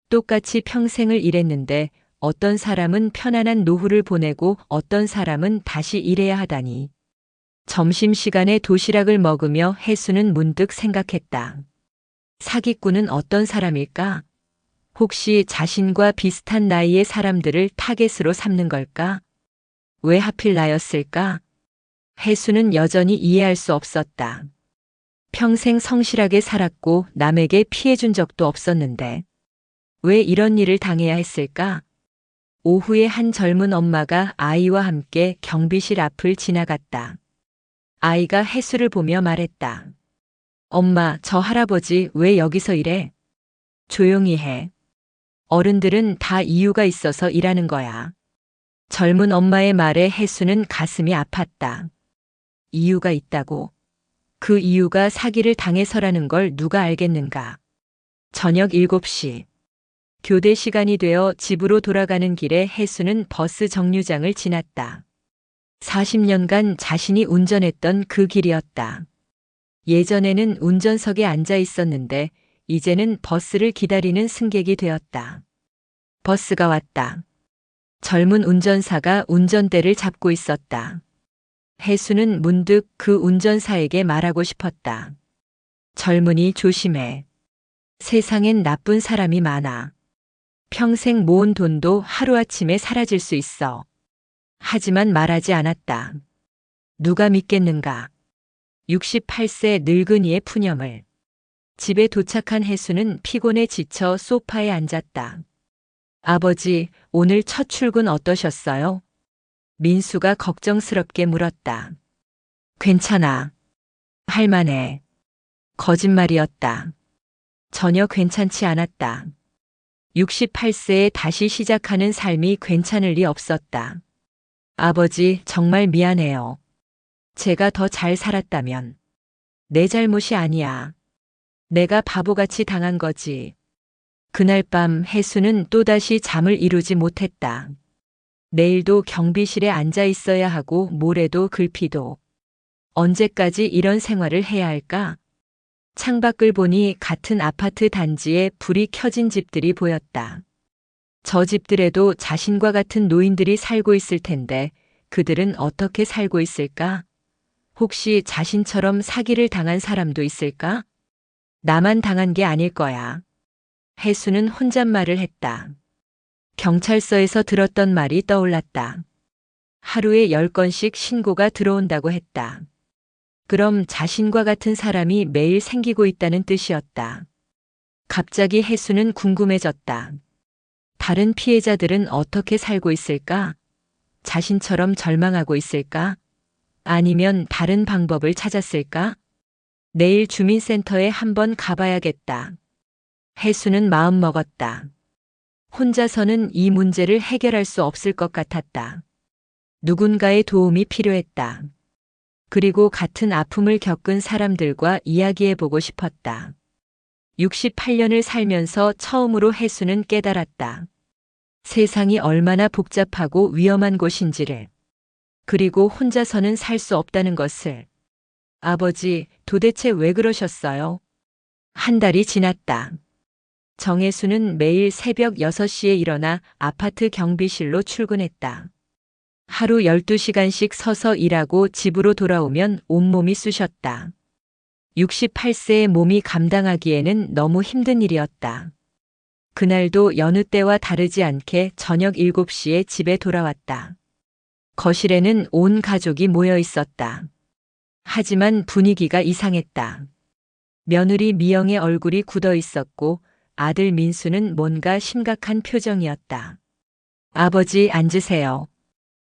똑같이 평생을 일했는데 어떤 사람은 편안한 노후를 보내고 어떤 사람은 다시 일해야 하다니. 점심시간에 도시락을 먹으며 혜수는 문득 생각했다. 사기꾼은 어떤 사람일까? 혹시 자신과 비슷한 나이의 사람들을 타겟으로 삼는 걸까? 왜 하필 나였을까? 혜수는 여전히 이해할 수 없었다. 평생 성실하게 살았고 남에게 피해준 적도 없었는데 왜 이런 일을 당해야 했을까? 오후에 한 젊은 엄마가 아이와 함께 경비실 앞을 지나갔다. 아이가 혜수를 보며 말했다. 엄마, 저 할아버지 왜 여기서 일해? 조용히 해. 어른들은 다 이유가 있어서 일하는 거야. 젊은 엄마의 말에 혜수는 가슴이 아팠다. 이유가 있다고. 그 이유가 사기를 당해서라는 걸 누가 알겠는가. 저녁 7시. 교대 시간이 되어 집으로 돌아가는 길에 혜수는 버스 정류장을 지났다. 40년간 자신이 운전했던 그 길이었다. 예전에는 운전석에 앉아 있었는데 이제는 버스를 기다리는 승객이 되었다. 버스가 왔다. 젊은 운전사가 운전대를 잡고 있었다. 혜수는 문득 그 운전사에게 말하고 싶었다. 젊은이 조심해. 세상엔 나쁜 사람이 많아. 평생 모은 돈도 하루아침에 사라질 수 있어. 하지만 말하지 않았다. 누가 믿겠는가. 68세 늙은이의 푸념을. 집에 도착한 혜수는 피곤에 지쳐 소파에 앉았다. 아버지, 오늘 첫 출근 어떠셨어요? 민수가 걱정스럽게 물었다. 괜찮아. 할만해. 거짓말이었다. 전혀 괜찮지 않았다. 68세에 다시 시작하는 삶이 괜찮을 리 없었다. 아버지, 정말 미안해요. 제가 더 잘 살았다면. 내 잘못이 아니야. 내가 바보같이 당한 거지. 그날 밤 혜수는 또다시 잠을 이루지 못했다. 내일도 경비실에 앉아 있어야 하고 모레도 글피도. 언제까지 이런 생활을 해야 할까? 창밖을 보니 같은 아파트 단지에 불이 켜진 집들이 보였다. 저 집들에도 자신과 같은 노인들이 살고 있을 텐데 그들은 어떻게 살고 있을까? 혹시 자신처럼 사기를 당한 사람도 있을까? 나만 당한 게 아닐 거야. 혜수는 혼잣말을 했다. 경찰서에서 들었던 말이 떠올랐다. 하루에 10건씩 신고가 들어온다고 했다. 그럼 자신과 같은 사람이 매일 생기고 있다는 뜻이었다. 갑자기 혜수는 궁금해졌다. 다른 피해자들은 어떻게 살고 있을까? 자신처럼 절망하고 있을까? 아니면 다른 방법을 찾았을까? 내일 주민센터에 한번 가봐야겠다. 혜수는 마음 먹었다. 혼자서는 이 문제를 해결할 수 없을 것 같았다. 누군가의 도움이 필요했다. 그리고 같은 아픔을 겪은 사람들과 이야기해보고 싶었다. 68년을 살면서 처음으로 혜수는 깨달았다. 세상이 얼마나 복잡하고 위험한 곳인지를. 그리고 혼자서는 살 수 없다는 것을. 아버지, 도대체 왜 그러셨어요? 한 달이 지났다. 정혜수는 매일 새벽 6시에 일어나 아파트 경비실로 출근했다. 하루 12시간씩 서서 일하고 집으로 돌아오면 온몸이 쑤셨다. 68세의 몸이 감당하기에는 너무 힘든 일이었다. 그날도 여느 때와 다르지 않게 저녁 7시에 집에 돌아왔다. 거실에는 온 가족이 모여 있었다. 하지만 분위기가 이상했다. 며느리 미영의 얼굴이 굳어 있었고 아들 민수는 뭔가 심각한 표정이었다. 아버지, 앉으세요.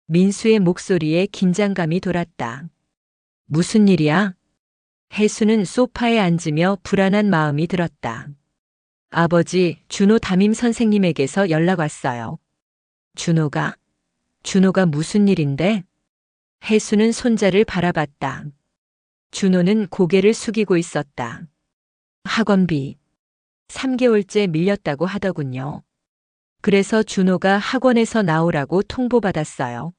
민수의 목소리에 긴장감이 돌았다. 무슨 일이야? 혜수는 소파에 앉으며 불안한 마음이 들었다. 아버지, 준호 담임 선생님에게서 연락 왔어요. 준호가 무슨 일인데? 혜수는 손자를 바라봤다. 준호는 고개를 숙이고 있었다. 학원비 3개월째 밀렸다고 하더군요. 그래서 준호가 학원에서 나오라고 통보받았어요.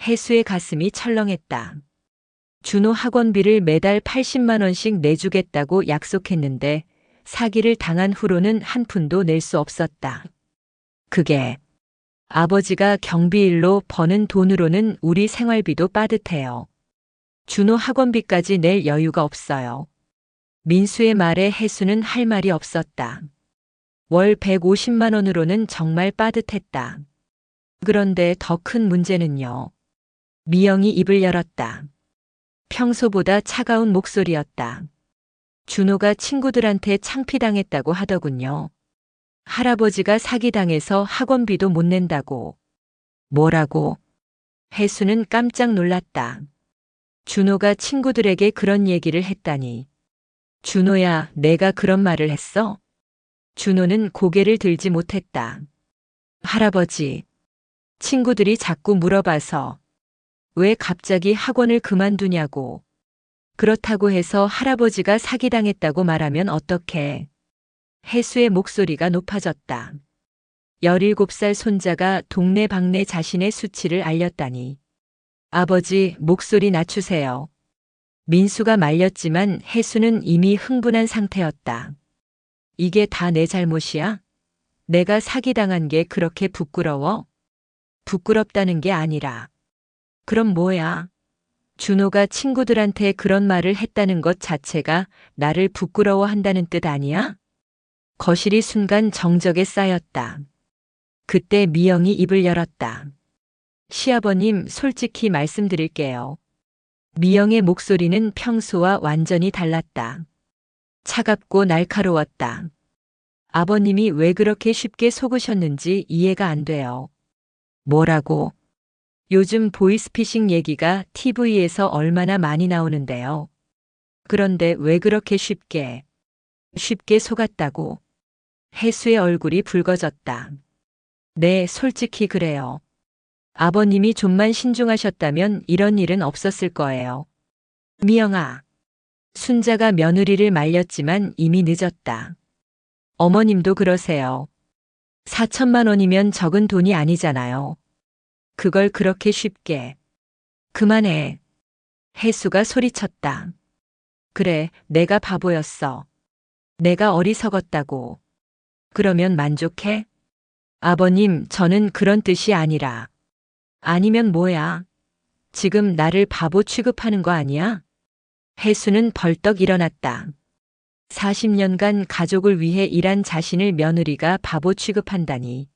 혜수의 가슴이 철렁했다. 준호 학원비를 매달 80만 원씩 내주겠다고 약속했는데 사기를 당한 후로는 한 푼도 낼 수 없었다. 그게 아버지가 경비일로 버는 돈으로는 우리 생활비도 빠듯해요. 준호 학원비까지 낼 여유가 없어요. 민수의 말에 혜수는 할 말이 없었다. 월 150만 원으로는 정말 빠듯했다. 그런데 더 큰 문제는요. 미영이 입을 열었다. 평소보다 차가운 목소리였다. 준호가 친구들한테 창피당했다고 하더군요. 할아버지가 사기당해서 학원비도 못 낸다고. 뭐라고? 혜수는 깜짝 놀랐다. 준호가 친구들에게 그런 얘기를 했다니. 준호야, 내가 그런 말을 했어? 준호는 고개를 들지 못했다. 할아버지. 친구들이 자꾸 물어봐서. 왜 갑자기 학원을 그만두냐고. 그렇다고 해서 할아버지가 사기당했다고 말하면 어떡해. 혜수의 목소리가 높아졌다. 17살 손자가 동네방네 자신의 수치를 알렸다니. 아버지, 목소리 낮추세요. 민수가 말렸지만 혜수는 이미 흥분한 상태였다. 이게 다 내 잘못이야? 내가 사기당한 게 그렇게 부끄러워? 부끄럽다는 게 아니라. 그럼 뭐야? 준호가 친구들한테 그런 말을 했다는 것 자체가 나를 부끄러워한다는 뜻 아니야? 거실이 순간 정적에 쌓였다. 그때 미영이 입을 열었다. 시아버님, 솔직히 말씀드릴게요. 미영의 목소리는 평소와 완전히 달랐다. 차갑고 날카로웠다. 아버님이 왜 그렇게 쉽게 속으셨는지 이해가 안 돼요. 뭐라고? 요즘 보이스피싱 얘기가 TV에서 얼마나 많이 나오는데요. 그런데 왜 그렇게 쉽게 속았다고? 혜수의 얼굴이 붉어졌다. 네, 솔직히 그래요. 아버님이 좀만 신중하셨다면 이런 일은 없었을 거예요. 미영아. 순자가 며느리를 말렸지만 이미 늦었다. 어머님도 그러세요. 4천만 원이면 적은 돈이 아니잖아요. 그걸 그렇게 쉽게. 그만해. 혜수가 소리쳤다. 그래, 내가 바보였어. 내가 어리석었다고. 그러면 만족해? 아버님, 저는 그런 뜻이 아니라. 아니면 뭐야? 지금 나를 바보 취급하는 거 아니야? 혜수는 벌떡 일어났다. 40년간 가족을 위해 일한 자신을 며느리가 바보 취급한다니.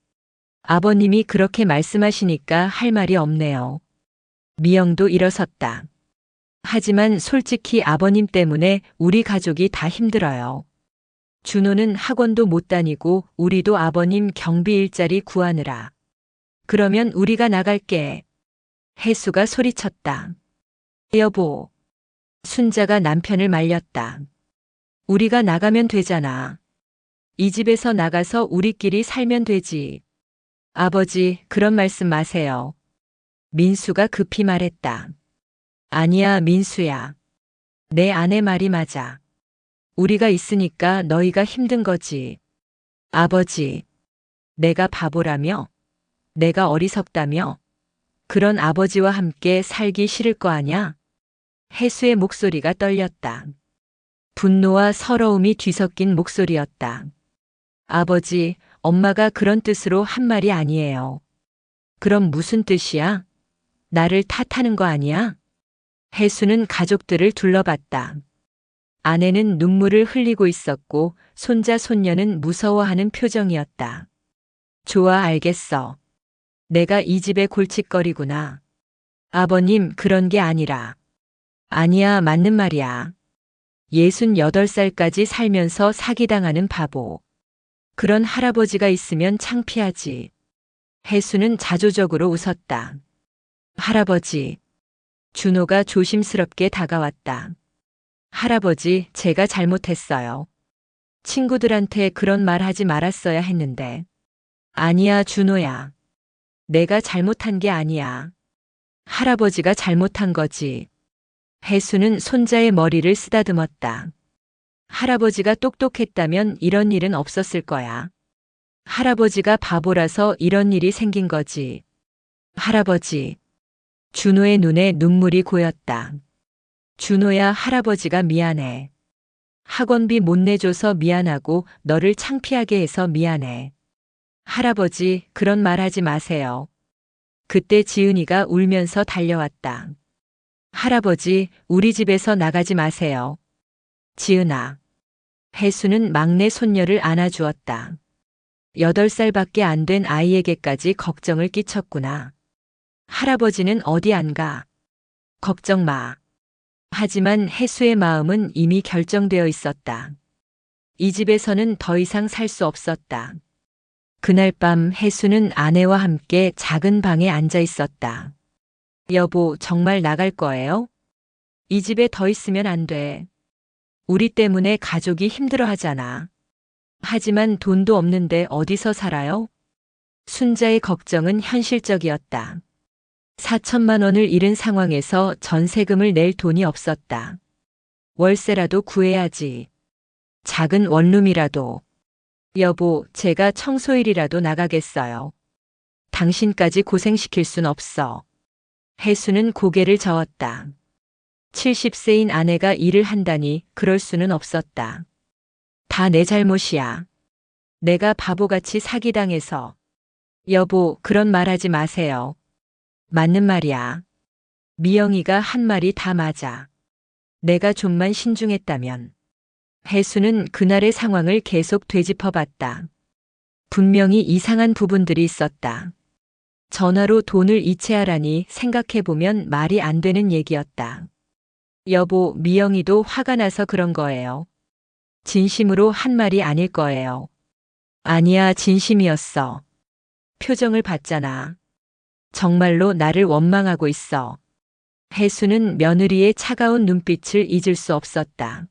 아버님이 그렇게 말씀하시니까 할 말이 없네요. 미영도 일어섰다. 하지만 솔직히 아버님 때문에 우리 가족이 다 힘들어요. 준호는 학원도 못 다니고 우리도 아버님 경비 일자리 구하느라. 그러면 우리가 나갈게. 혜수가 소리쳤다. 여보. 순자가 남편을 말렸다. 우리가 나가면 되잖아. 이 집에서 나가서 우리끼리 살면 되지. 아버지, 그런 말씀 마세요. 민수가 급히 말했다. 아니야, 민수야. 내 아내 말이 맞아. 우리가 있으니까 너희가 힘든 거지. 아버지, 내가 바보라며? 내가 어리석다며? 그런 아버지와 함께 살기 싫을 거 아냐? 혜수의 목소리가 떨렸다. 분노와 서러움이 뒤섞인 목소리였다. 아버지, 엄마가 그런 뜻으로 한 말이 아니에요. 그럼 무슨 뜻이야? 나를 탓하는 거 아니야? 혜수는 가족들을 둘러봤다. 아내는 눈물을 흘리고 있었고 손자 손녀는 무서워하는 표정이었다. 좋아, 알겠어. 내가 이 집의 골칫거리구나. 아버님, 그런 게 아니라. 아니야, 맞는 말이야. 68살까지 살면서 사기당하는 바보. 그런 할아버지가 있으면 창피하지. 혜수는 자조적으로 웃었다. 할아버지. 준호가 조심스럽게 다가왔다. 할아버지, 제가 잘못했어요. 친구들한테 그런 말 하지 말았어야 했는데. 아니야, 준호야. 내가 잘못한 게 아니야. 할아버지가 잘못한 거지. 혜수는 손자의 머리를 쓰다듬었다. 할아버지가 똑똑했다면 이런 일은 없었을 거야. 할아버지가 바보라서 이런 일이 생긴 거지. 할아버지. 준호의 눈에 눈물이 고였다. 준호야, 할아버지가 미안해. 학원비 못 내줘서 미안하고 너를 창피하게 해서 미안해. 할아버지, 그런 말 하지 마세요. 그때 지은이가 울면서 달려왔다. 할아버지, 우리 집에서 나가지 마세요. 지은아. 혜수는 막내 손녀를 안아주었다. 8살밖에 안 된 아이에게까지 걱정을 끼쳤구나. 할아버지는 어디 안 가. 걱정 마. 하지만 혜수의 마음은 이미 결정되어 있었다. 이 집에서는 더 이상 살 수 없었다. 그날 밤 혜수는 아내와 함께 작은 방에 앉아 있었다. 여보, 정말 나갈 거예요? 이 집에 더 있으면 안 돼. 우리 때문에 가족이 힘들어 하잖아. 하지만 돈도 없는데 어디서 살아요? 순자의 걱정은 현실적이었다. 4천만 원을 잃은 상황에서 전세금을 낼 돈이 없었다. 월세라도 구해야지. 작은 원룸이라도. 여보, 제가 청소일이라도 나가겠어요. 당신까지 고생시킬 순 없어. 혜수는 고개를 저었다. 70세인 아내가 일을 한다니 그럴 수는 없었다. 다 내 잘못이야. 내가 바보같이 사기당해서. 여보, 그런 말 하지 마세요. 맞는 말이야. 미영이가 한 말이 다 맞아. 내가 좀만 신중했다면. 혜수는 그날의 상황을 계속 되짚어봤다. 분명히 이상한 부분들이 있었다. 전화로 돈을 이체하라니 생각해보면 말이 안 되는 얘기였다. 여보, 미영이도 화가 나서 그런 거예요. 진심으로 한 말이 아닐 거예요. 아니야, 진심이었어. 표정을 봤잖아. 정말로 나를 원망하고 있어. 혜수는 며느리의 차가운 눈빛을 잊을 수 없었다.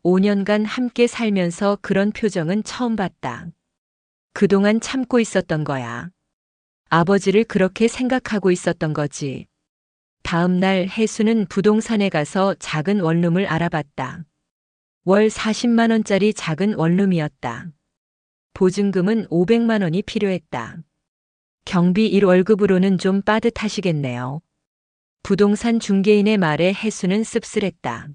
5년간 함께 살면서 그런 표정은 처음 봤다. 그동안 참고 있었던 거야. 아버지를 그렇게 생각하고 있었던 거지. 다음 날 혜수는 부동산에 가서 작은 원룸을 알아봤다. 월 40만 원짜리 작은 원룸이었다. 보증금은 500만 원이 필요했다. 경비 1월급으로는 좀 빠듯하시겠네요. 부동산 중개인의 말에 혜수는 씁쓸했다.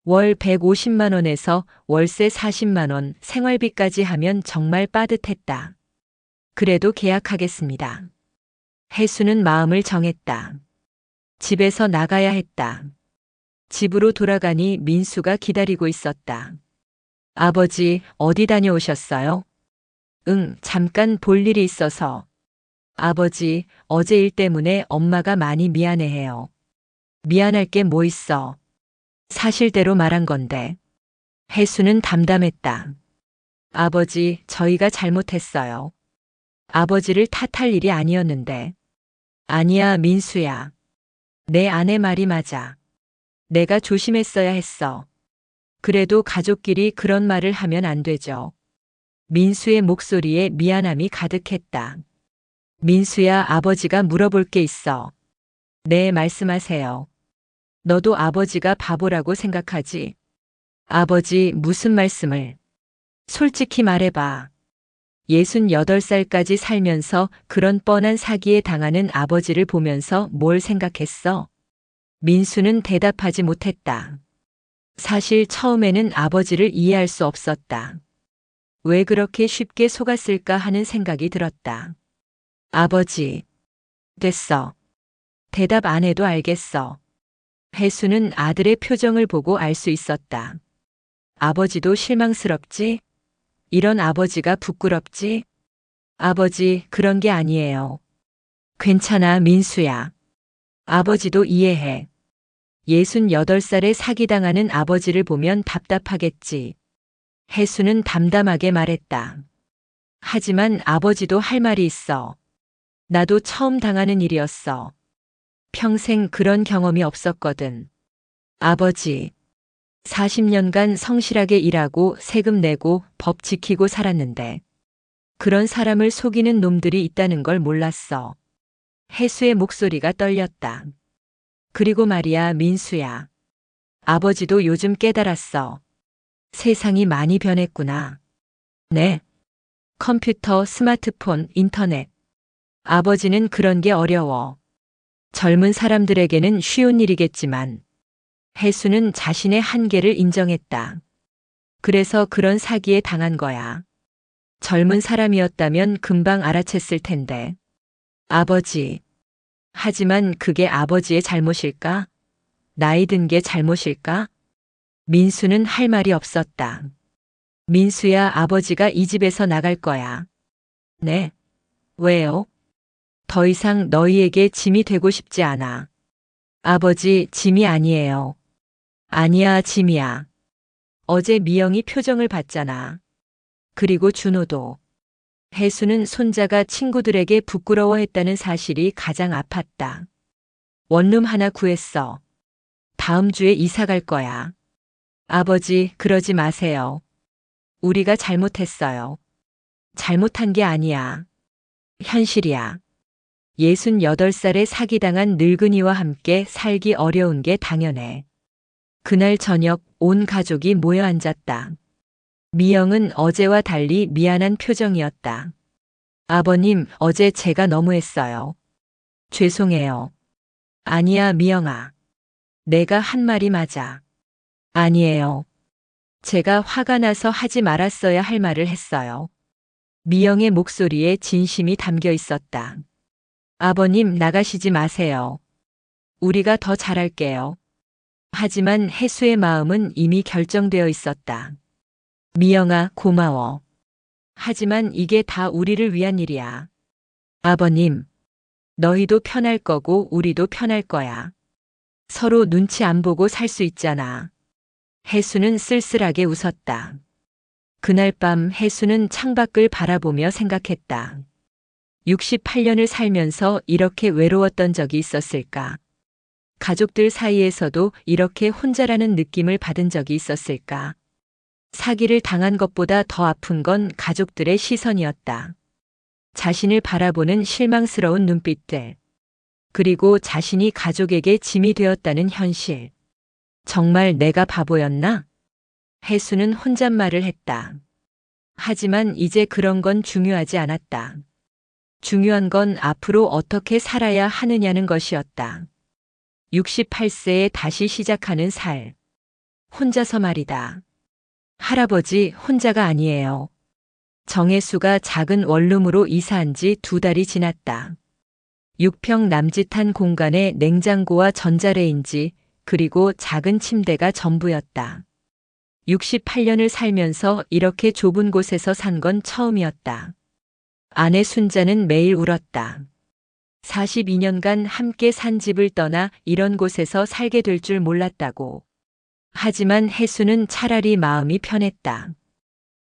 월 150만 원에서 월세 40만 원, 생활비까지 하면 정말 빠듯했다. 그래도 계약하겠습니다. 혜수는 마음을 정했다. 집에서 나가야 했다. 집으로 돌아가니 민수가 기다리고 있었다. 아버지, 어디 다녀오셨어요? 응, 잠깐 볼 일이 있어서. 아버지, 어제 일 때문에 엄마가 많이 미안해해요. 미안할 게 뭐 있어. 사실대로 말한 건데. 혜수는 담담했다. 아버지, 저희가 잘못했어요. 아버지를 탓할 일이 아니었는데. 아니야, 민수야. 내 아내 말이 맞아. 내가 조심했어야 했어. 그래도 가족끼리 그런 말을 하면 안 되죠. 민수의 목소리에 미안함이 가득했다. 민수야, 아버지가 물어볼 게 있어. 네, 말씀하세요. 너도 아버지가 바보라고 생각하지? 아버지, 무슨 말씀을? 솔직히 말해봐. 68살까지 살면서 그런 뻔한 사기에 당하는 아버지를 보면서 뭘 생각했어? 민수는 대답하지 못했다. 사실 처음에는 아버지를 이해할 수 없었다. 왜 그렇게 쉽게 속았을까 하는 생각이 들었다. 아버지. 됐어. 대답 안 해도 알겠어. 혜수는 아들의 표정을 보고 알 수 있었다. 아버지도 실망스럽지? 이런 아버지가 부끄럽지? 아버지, 그런 게 아니에요. 괜찮아, 민수야. 아버지도 이해해. 68살에 사기당하는 아버지를 보면 답답하겠지. 혜수는 담담하게 말했다. 하지만 아버지도 할 말이 있어. 나도 처음 당하는 일이었어. 평생 그런 경험이 없었거든. 아버지, 40년간 성실하게 일하고 세금 내고 법 지키고 살았는데 그런 사람을 속이는 놈들이 있다는 걸 몰랐어. 혜수의 목소리가 떨렸다. 그리고 말이야, 민수야. 아버지도 요즘 깨달았어. 세상이 많이 변했구나. 네. 컴퓨터, 스마트폰, 인터넷. 아버지는 그런 게 어려워. 젊은 사람들에게는 쉬운 일이겠지만 혜수는 자신의 한계를 인정했다. 그래서 그런 사기에 당한 거야. 젊은 사람이었다면 금방 알아챘을 텐데. 아버지. 하지만 그게 아버지의 잘못일까? 나이 든 게 잘못일까? 민수는 할 말이 없었다. 민수야, 아버지가 이 집에서 나갈 거야. 네. 왜요? 더 이상 너희에게 짐이 되고 싶지 않아. 아버지, 짐이 아니에요. 아니야, 짐이야. 어제 미영이 표정을 봤잖아. 그리고 준호도. 혜수는 손자가 친구들에게 부끄러워했다는 사실이 가장 아팠다. 원룸 하나 구했어. 다음 주에 이사 갈 거야. 아버지, 그러지 마세요. 우리가 잘못했어요. 잘못한 게 아니야. 현실이야. 68살에 사기당한 늙은이와 함께 살기 어려운 게 당연해. 그날 저녁 온 가족이 모여 앉았다. 미영은 어제와 달리 미안한 표정이었다. 아버님, 어제 제가 너무했어요. 죄송해요. 아니야, 미영아. 내가 한 말이 맞아. 아니에요. 제가 화가 나서 하지 말았어야 할 말을 했어요. 미영의 목소리에 진심이 담겨 있었다. 아버님, 나가시지 마세요. 우리가 더 잘할게요. 하지만 혜수의 마음은 이미 결정되어 있었다. 미영아, 고마워. 하지만 이게 다 우리를 위한 일이야. 아버님, 너희도 편할 거고 우리도 편할 거야. 서로 눈치 안 보고 살 수 있잖아. 혜수는 쓸쓸하게 웃었다. 그날 밤 혜수는 창밖을 바라보며 생각했다. 68년을 살면서 이렇게 외로웠던 적이 있었을까? 가족들 사이에서도 이렇게 혼자라는 느낌을 받은 적이 있었을까? 사기를 당한 것보다 더 아픈 건 가족들의 시선이었다. 자신을 바라보는 실망스러운 눈빛들. 그리고 자신이 가족에게 짐이 되었다는 현실. 정말 내가 바보였나? 혜수는 혼잣말을 했다. 하지만 이제 그런 건 중요하지 않았다. 중요한 건 앞으로 어떻게 살아야 하느냐는 것이었다. 68세에 다시 시작하는 살. 혼자서 말이다. 할아버지 혼자가 아니에요. 정혜수가 작은 원룸으로 이사한 지 2달이 지났다. 6평 남짓한 공간에 냉장고와 전자레인지 그리고 작은 침대가 전부였다. 68년을 살면서 이렇게 좁은 곳에서 산 건 처음이었다. 아내 순자는 매일 울었다. 42년간 함께 산 집을 떠나 이런 곳에서 살게 될 줄 몰랐다고. 하지만 혜수는 차라리 마음이 편했다.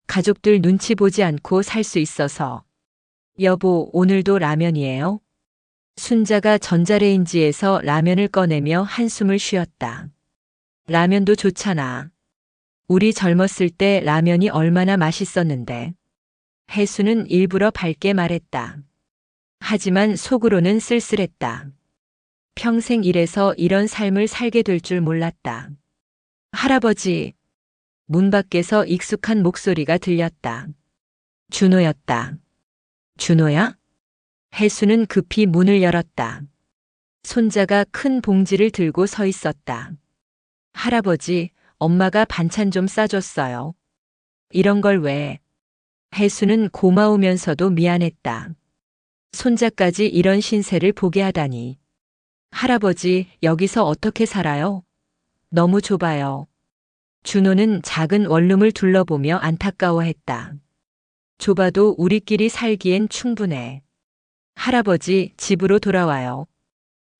가족들 눈치 보지 않고 살 수 있어서. 여보, 오늘도 라면이에요? 순자가 전자레인지에서 라면을 꺼내며 한숨을 쉬었다. 라면도 좋잖아. 우리 젊었을 때 라면이 얼마나 맛있었는데. 혜수는 일부러 밝게 말했다. 하지만 속으로는 쓸쓸했다. 평생 일해서 이런 삶을 살게 될 줄 몰랐다. 할아버지. 문 밖에서 익숙한 목소리가 들렸다. 준호였다. 준호야? 혜수는 급히 문을 열었다. 손자가 큰 봉지를 들고 서 있었다. 할아버지, 엄마가 반찬 좀 싸줬어요. 이런 걸 왜? 혜수는 고마우면서도 미안했다. 손자까지 이런 신세를 보게 하다니. 할아버지, 여기서 어떻게 살아요? 너무 좁아요. 준호는 작은 원룸을 둘러보며 안타까워했다. 좁아도 우리끼리 살기엔 충분해. 할아버지, 집으로 돌아와요.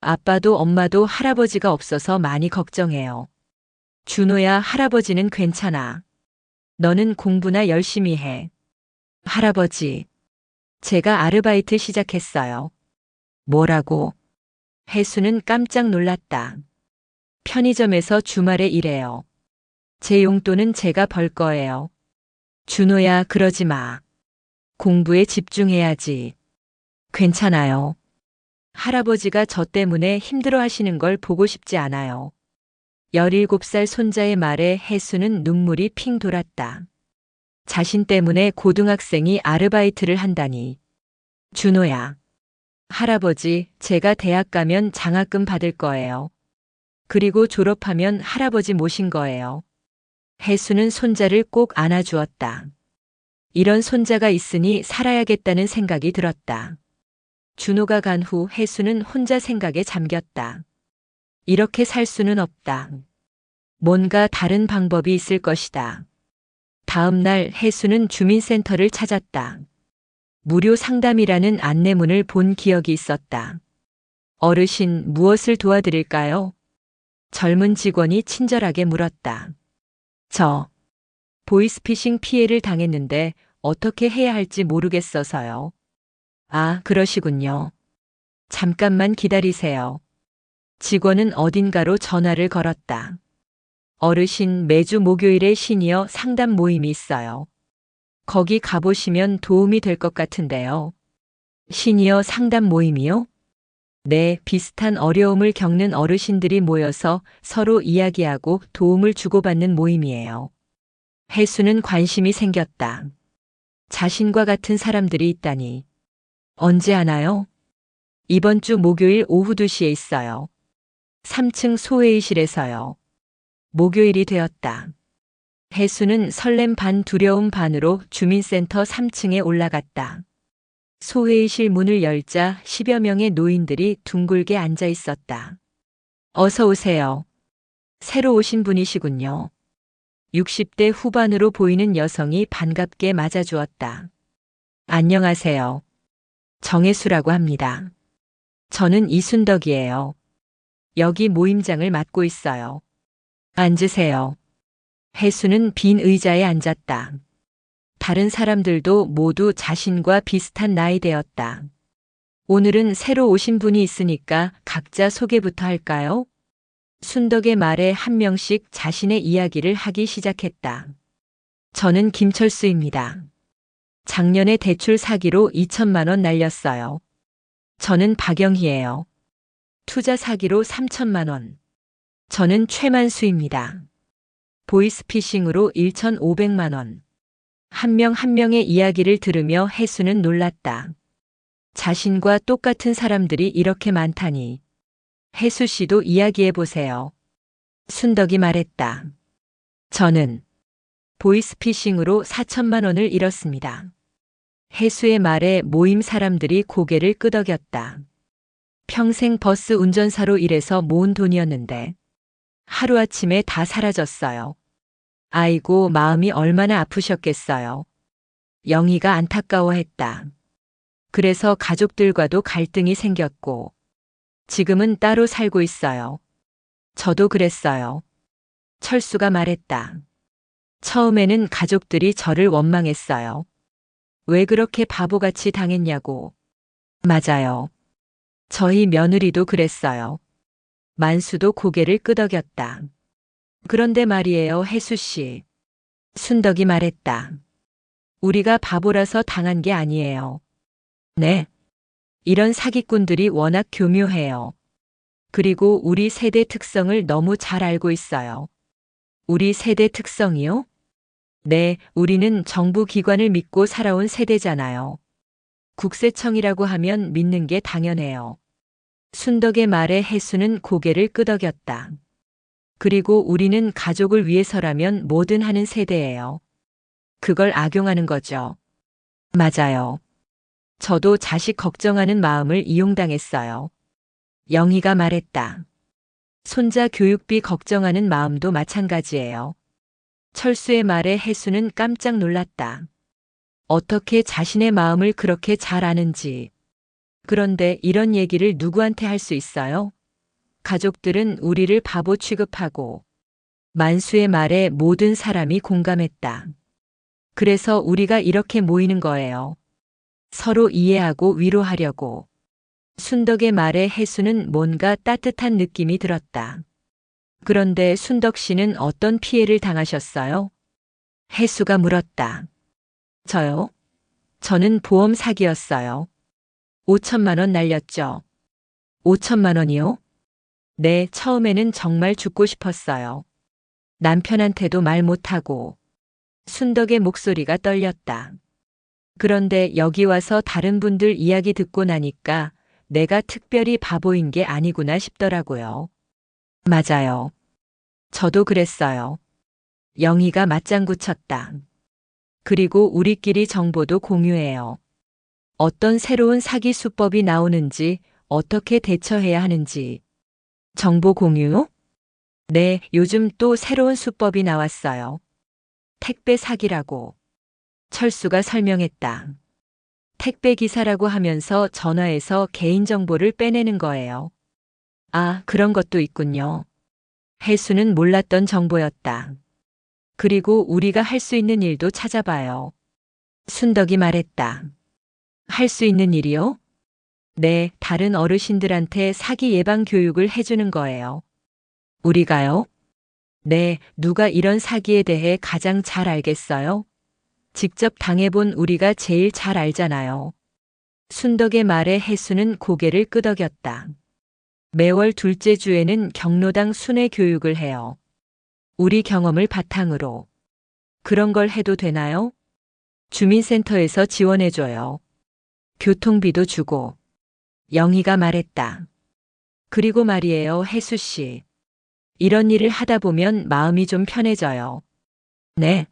아빠도 엄마도 할아버지가 없어서 많이 걱정해요. 준호야, 할아버지는 괜찮아. 너는 공부나 열심히 해. 할아버지, 제가 아르바이트 시작했어요. 뭐라고? 혜수는 깜짝 놀랐다. 편의점에서 주말에 일해요. 제 용돈은 제가 벌 거예요. 준호야, 그러지 마. 공부에 집중해야지. 괜찮아요. 할아버지가 저 때문에 힘들어 하시는 걸 보고 싶지 않아요. 17살 손자의 말에 혜수는 눈물이 핑 돌았다. 자신 때문에 고등학생이 아르바이트를 한다니. 준호야. 할아버지, 제가 대학 가면 장학금 받을 거예요. 그리고 졸업하면 할아버지 모신 거예요. 혜수는 손자를 꼭 안아주었다. 이런 손자가 있으니 살아야겠다는 생각이 들었다. 준호가 간 후 혜수는 혼자 생각에 잠겼다. 이렇게 살 수는 없다. 뭔가 다른 방법이 있을 것이다. 다음 날 혜수는 주민센터를 찾았다. 무료 상담이라는 안내문을 본 기억이 있었다. 어르신, 무엇을 도와드릴까요? 젊은 직원이 친절하게 물었다. 저 보이스피싱 피해를 당했는데 어떻게 해야 할지 모르겠어서요. 아, 그러시군요. 잠깐만 기다리세요. 직원은 어딘가로 전화를 걸었다. 어르신, 매주 목요일에 시니어 상담 모임이 있어요. 거기 가보시면 도움이 될 것 같은데요. 시니어 상담 모임이요? 네, 비슷한 어려움을 겪는 어르신들이 모여서 서로 이야기하고 도움을 주고받는 모임이에요. 혜수는 관심이 생겼다. 자신과 같은 사람들이 있다니. 언제 하나요? 이번 주 목요일 오후 2시에 있어요. 3층 소회의실에서요. 목요일이 되었다. 혜수는 설렘 반 두려움 반으로 주민센터 3층에 올라갔다. 소회의실 문을 열자 10여 명의 노인들이 둥글게 앉아 있었다. 어서 오세요. 새로 오신 분이시군요. 60대 후반으로 보이는 여성이 반갑게 맞아주었다. 안녕하세요. 정혜수라고 합니다. 저는 이순덕이에요. 여기 모임장을 맡고 있어요. 앉으세요. 혜수는 빈 의자에 앉았다. 다른 사람들도 모두 자신과 비슷한 나이대였다. 오늘은 새로 오신 분이 있으니까 각자 소개부터 할까요? 순덕의 말에 한 명씩 자신의 이야기를 하기 시작했다. 저는 김철수입니다. 작년에 대출 사기로 2천만 원 날렸어요. 저는 박영희예요. 투자 사기로 3천만 원. 저는 최만수입니다. 보이스피싱으로 1,500만 원. 한 명 한 명의 이야기를 들으며 혜수는 놀랐다. 자신과 똑같은 사람들이 이렇게 많다니. 혜수 씨도 이야기해 보세요. 순덕이 말했다. 저는 보이스피싱으로 4천만 원을 잃었습니다. 혜수의 말에 모임 사람들이 고개를 끄덕였다. 평생 버스 운전사로 일해서 모은 돈이었는데 하루아침에 다 사라졌어요. 아이고, 마음이 얼마나 아프셨겠어요. 영희가 안타까워했다. 그래서 가족들과도 갈등이 생겼고 지금은 따로 살고 있어요. 저도 그랬어요. 철수가 말했다. 처음에는 가족들이 저를 원망했어요. 왜 그렇게 바보같이 당했냐고. 맞아요. 저희 며느리도 그랬어요. 만수도 고개를 끄덕였다. 그런데 말이에요, 혜수 씨. 순덕이 말했다. 우리가 바보라서 당한 게 아니에요. 네. 이런 사기꾼들이 워낙 교묘해요. 그리고 우리 세대 특성을 너무 잘 알고 있어요. 우리 세대 특성이요? 네, 우리는 정부 기관을 믿고 살아온 세대잖아요. 국세청이라고 하면 믿는 게 당연해요. 순덕의 말에 혜수는 고개를 끄덕였다. 그리고 우리는 가족을 위해서라면 뭐든 하는 세대예요. 그걸 악용하는 거죠. 맞아요. 저도 자식 걱정하는 마음을 이용당했어요. 영희가 말했다. 손자 교육비 걱정하는 마음도 마찬가지예요. 철수의 말에 혜수는 깜짝 놀랐다. 어떻게 자신의 마음을 그렇게 잘 아는지. 그런데 이런 얘기를 누구한테 할 수 있어요? 가족들은 우리를 바보 취급하고 만수의 말에 모든 사람이 공감했다. 그래서 우리가 이렇게 모이는 거예요. 서로 이해하고 위로하려고. 순덕의 말에 혜수는 뭔가 따뜻한 느낌이 들었다. 그런데 순덕 씨는 어떤 피해를 당하셨어요? 혜수가 물었다. 저요? 저는 보험 사기였어요. 5천만 원 날렸죠. 5천만 원이요? 네, 처음에는 정말 죽고 싶었어요. 남편한테도 말 못하고. 순덕의 목소리가 떨렸다. 그런데 여기 와서 다른 분들 이야기 듣고 나니까 내가 특별히 바보인 게 아니구나 싶더라고요. 맞아요. 저도 그랬어요. 영희가 맞장구 쳤다. 그리고 우리끼리 정보도 공유해요. 어떤 새로운 사기 수법이 나오는지, 어떻게 대처해야 하는지. 정보 공유? 네, 요즘 또 새로운 수법이 나왔어요. 택배 사기라고. 철수가 설명했다. 택배 기사라고 하면서 전화해서 개인정보를 빼내는 거예요. 아, 그런 것도 있군요. 혜수는 몰랐던 정보였다. 그리고 우리가 할 수 있는 일도 찾아봐요. 순덕이 말했다. 할 수 있는 일이요? 네, 다른 어르신들한테 사기 예방 교육을 해주는 거예요. 우리가요? 네, 누가 이런 사기에 대해 가장 잘 알겠어요? 직접 당해본 우리가 제일 잘 알잖아요. 순덕의 말에 혜수는 고개를 끄덕였다. 매월 둘째 주에는 경로당 순회 교육을 해요. 우리 경험을 바탕으로. 그런 걸 해도 되나요? 주민센터에서 지원해줘요. 교통비도 주고. 영희가 말했다. 그리고 말이에요, 혜수 씨. 이런 일을 하다 보면 마음이 좀 편해져요. 네.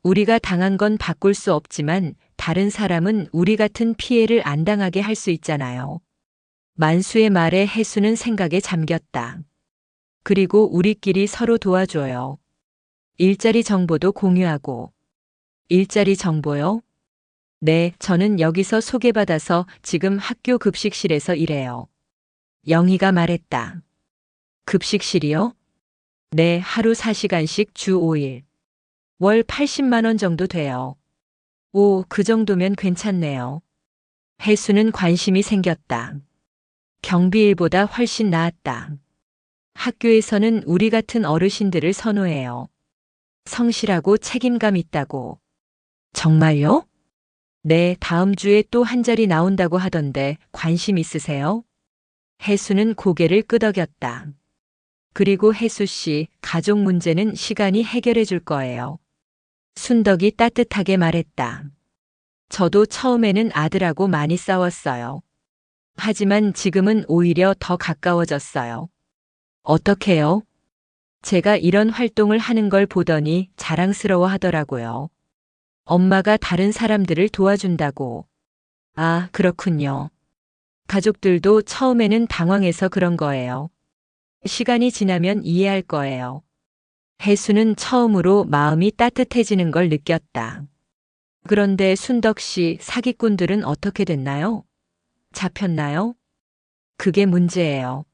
우리가 당한 건 바꿀 수 없지만 다른 사람은 우리 같은 피해를 안 당하게 할 수 있잖아요. 만수의 말에 혜수는 생각에 잠겼다. 그리고 우리끼리 서로 도와줘요. 일자리 정보도 공유하고. 일자리 정보요? 네, 저는 여기서 소개받아서 지금 학교 급식실에서 일해요. 영희가 말했다. 급식실이요? 네, 하루 4시간씩 주 5일. 월 80만 원 정도 돼요. 오, 그 정도면 괜찮네요. 혜수는 관심이 생겼다. 경비일보다 훨씬 나았다. 학교에서는 우리 같은 어르신들을 선호해요. 성실하고 책임감 있다고. 정말요? 네, 다음 주에 또 한 자리 나온다고 하던데 관심 있으세요? 혜수는 고개를 끄덕였다. 그리고 혜수 씨, 가족 문제는 시간이 해결해 줄 거예요. 순덕이 따뜻하게 말했다. 저도 처음에는 아들하고 많이 싸웠어요. 하지만 지금은 오히려 더 가까워졌어요. 어떻게요? 제가 이런 활동을 하는 걸 보더니 자랑스러워 하더라고요. 엄마가 다른 사람들을 도와준다고. 아, 그렇군요. 가족들도 처음에는 당황해서 그런 거예요. 시간이 지나면 이해할 거예요. 혜수는 처음으로 마음이 따뜻해지는 걸 느꼈다. 그런데 순덕 씨, 사기꾼들은 어떻게 됐나요? 잡혔나요? 그게 문제예요.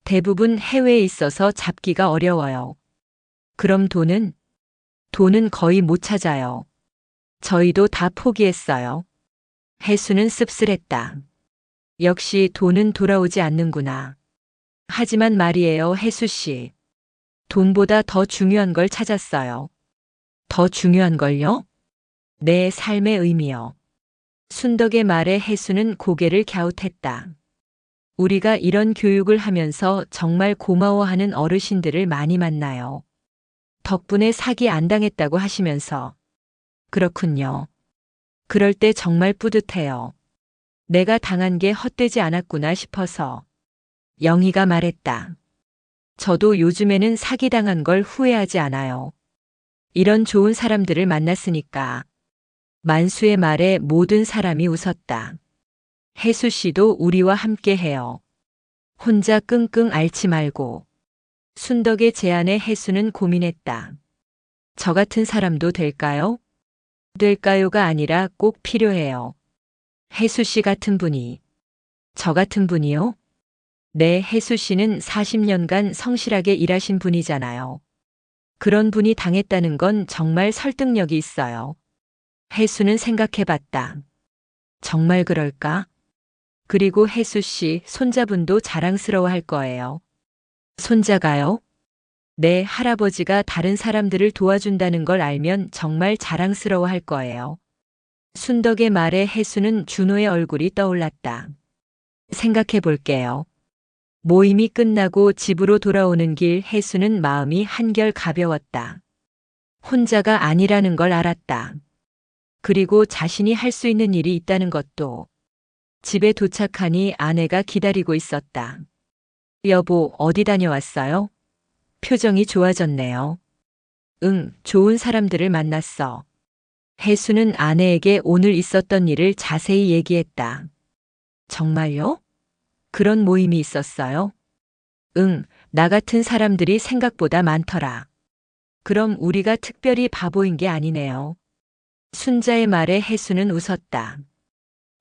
대부분 해외에 있어서 잡기가 어려워요. 그럼 돈은? 돈은 거의 못 찾아요. 저희도 다 포기했어요. 혜수는 씁쓸했다. 역시 돈은 돌아오지 않는구나. 하지만 말이에요, 혜수 씨. 돈보다 더 중요한 걸 찾았어요. 더 중요한 걸요? 내 삶의 의미요. 순덕의 말에 혜수는 고개를 갸웃했다. 우리가 이런 교육을 하면서 정말 고마워하는 어르신들을 많이 만나요. 덕분에 사기 안 당했다고 하시면서. 그렇군요. 그럴 때 정말 뿌듯해요. 내가 당한 게 헛되지 않았구나 싶어서. 영희가 말했다. 저도 요즘에는 사기당한 걸 후회하지 않아요. 이런 좋은 사람들을 만났으니까. 만수의 말에 모든 사람이 웃었다. 혜수 씨도 우리와 함께 해요. 혼자 끙끙 앓지 말고. 순덕의 제안에 혜수는 고민했다. 저 같은 사람도 될까요? 될까요가 아니라 꼭 필요해요. 혜수 씨 같은 분이. 저 같은 분이요? 네, 혜수 씨는 40년간 성실하게 일하신 분이잖아요. 그런 분이 당했다는 건 정말 설득력이 있어요. 혜수는 생각해봤다. 정말 그럴까? 그리고 혜수 씨 손자분도 자랑스러워할 거예요. 손자가요? 네, 할아버지가 다른 사람들을 도와준다는 걸 알면 정말 자랑스러워할 거예요. 순덕의 말에 혜수는 준호의 얼굴이 떠올랐다. 생각해 볼게요. 모임이 끝나고 집으로 돌아오는 길 혜수는 마음이 한결 가벼웠다. 혼자가 아니라는 걸 알았다. 그리고 자신이 할 수 있는 일이 있다는 것도. 집에 도착하니 아내가 기다리고 있었다. 여보, 어디 다녀왔어요? 표정이 좋아졌네요. 응, 좋은 사람들을 만났어. 혜수는 아내에게 오늘 있었던 일을 자세히 얘기했다. 정말요? 그런 모임이 있었어요? 응, 나 같은 사람들이 생각보다 많더라. 그럼 우리가 특별히 바보인 게 아니네요. 순자의 말에 혜수는 웃었다.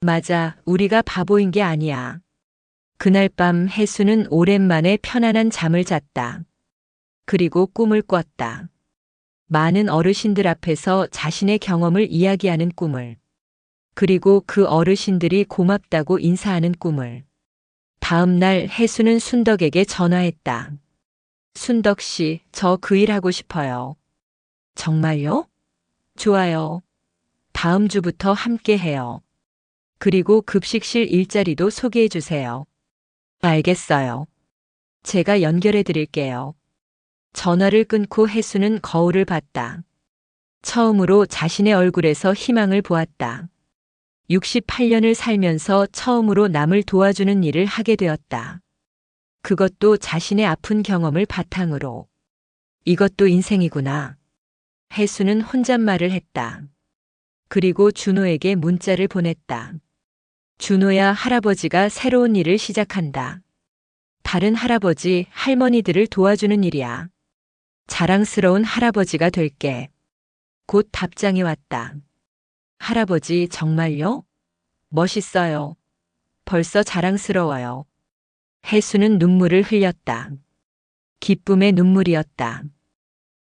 맞아, 우리가 바보인 게 아니야. 그날 밤 혜수는 오랜만에 편안한 잠을 잤다. 그리고 꿈을 꿨다. 많은 어르신들 앞에서 자신의 경험을 이야기하는 꿈을. 그리고 그 어르신들이 고맙다고 인사하는 꿈을. 다음 날 혜수는 순덕에게 전화했다. 순덕 씨, 저 그 일 하고 싶어요. 정말요? 좋아요. 다음 주부터 함께 해요. 그리고 급식실 일자리도 소개해 주세요. 알겠어요. 제가 연결해 드릴게요. 전화를 끊고 혜수는 거울을 봤다. 처음으로 자신의 얼굴에서 희망을 보았다. 68년을 살면서 처음으로 남을 도와주는 일을 하게 되었다. 그것도 자신의 아픈 경험을 바탕으로. 이것도 인생이구나. 혜수는 혼잣말을 했다. 그리고 준호에게 문자를 보냈다. 준호야, 할아버지가 새로운 일을 시작한다. 다른 할아버지, 할머니들을 도와주는 일이야. 자랑스러운 할아버지가 될게. 곧 답장이 왔다. 할아버지, 정말요? 멋있어요. 벌써 자랑스러워요. 혜수는 눈물을 흘렸다. 기쁨의 눈물이었다.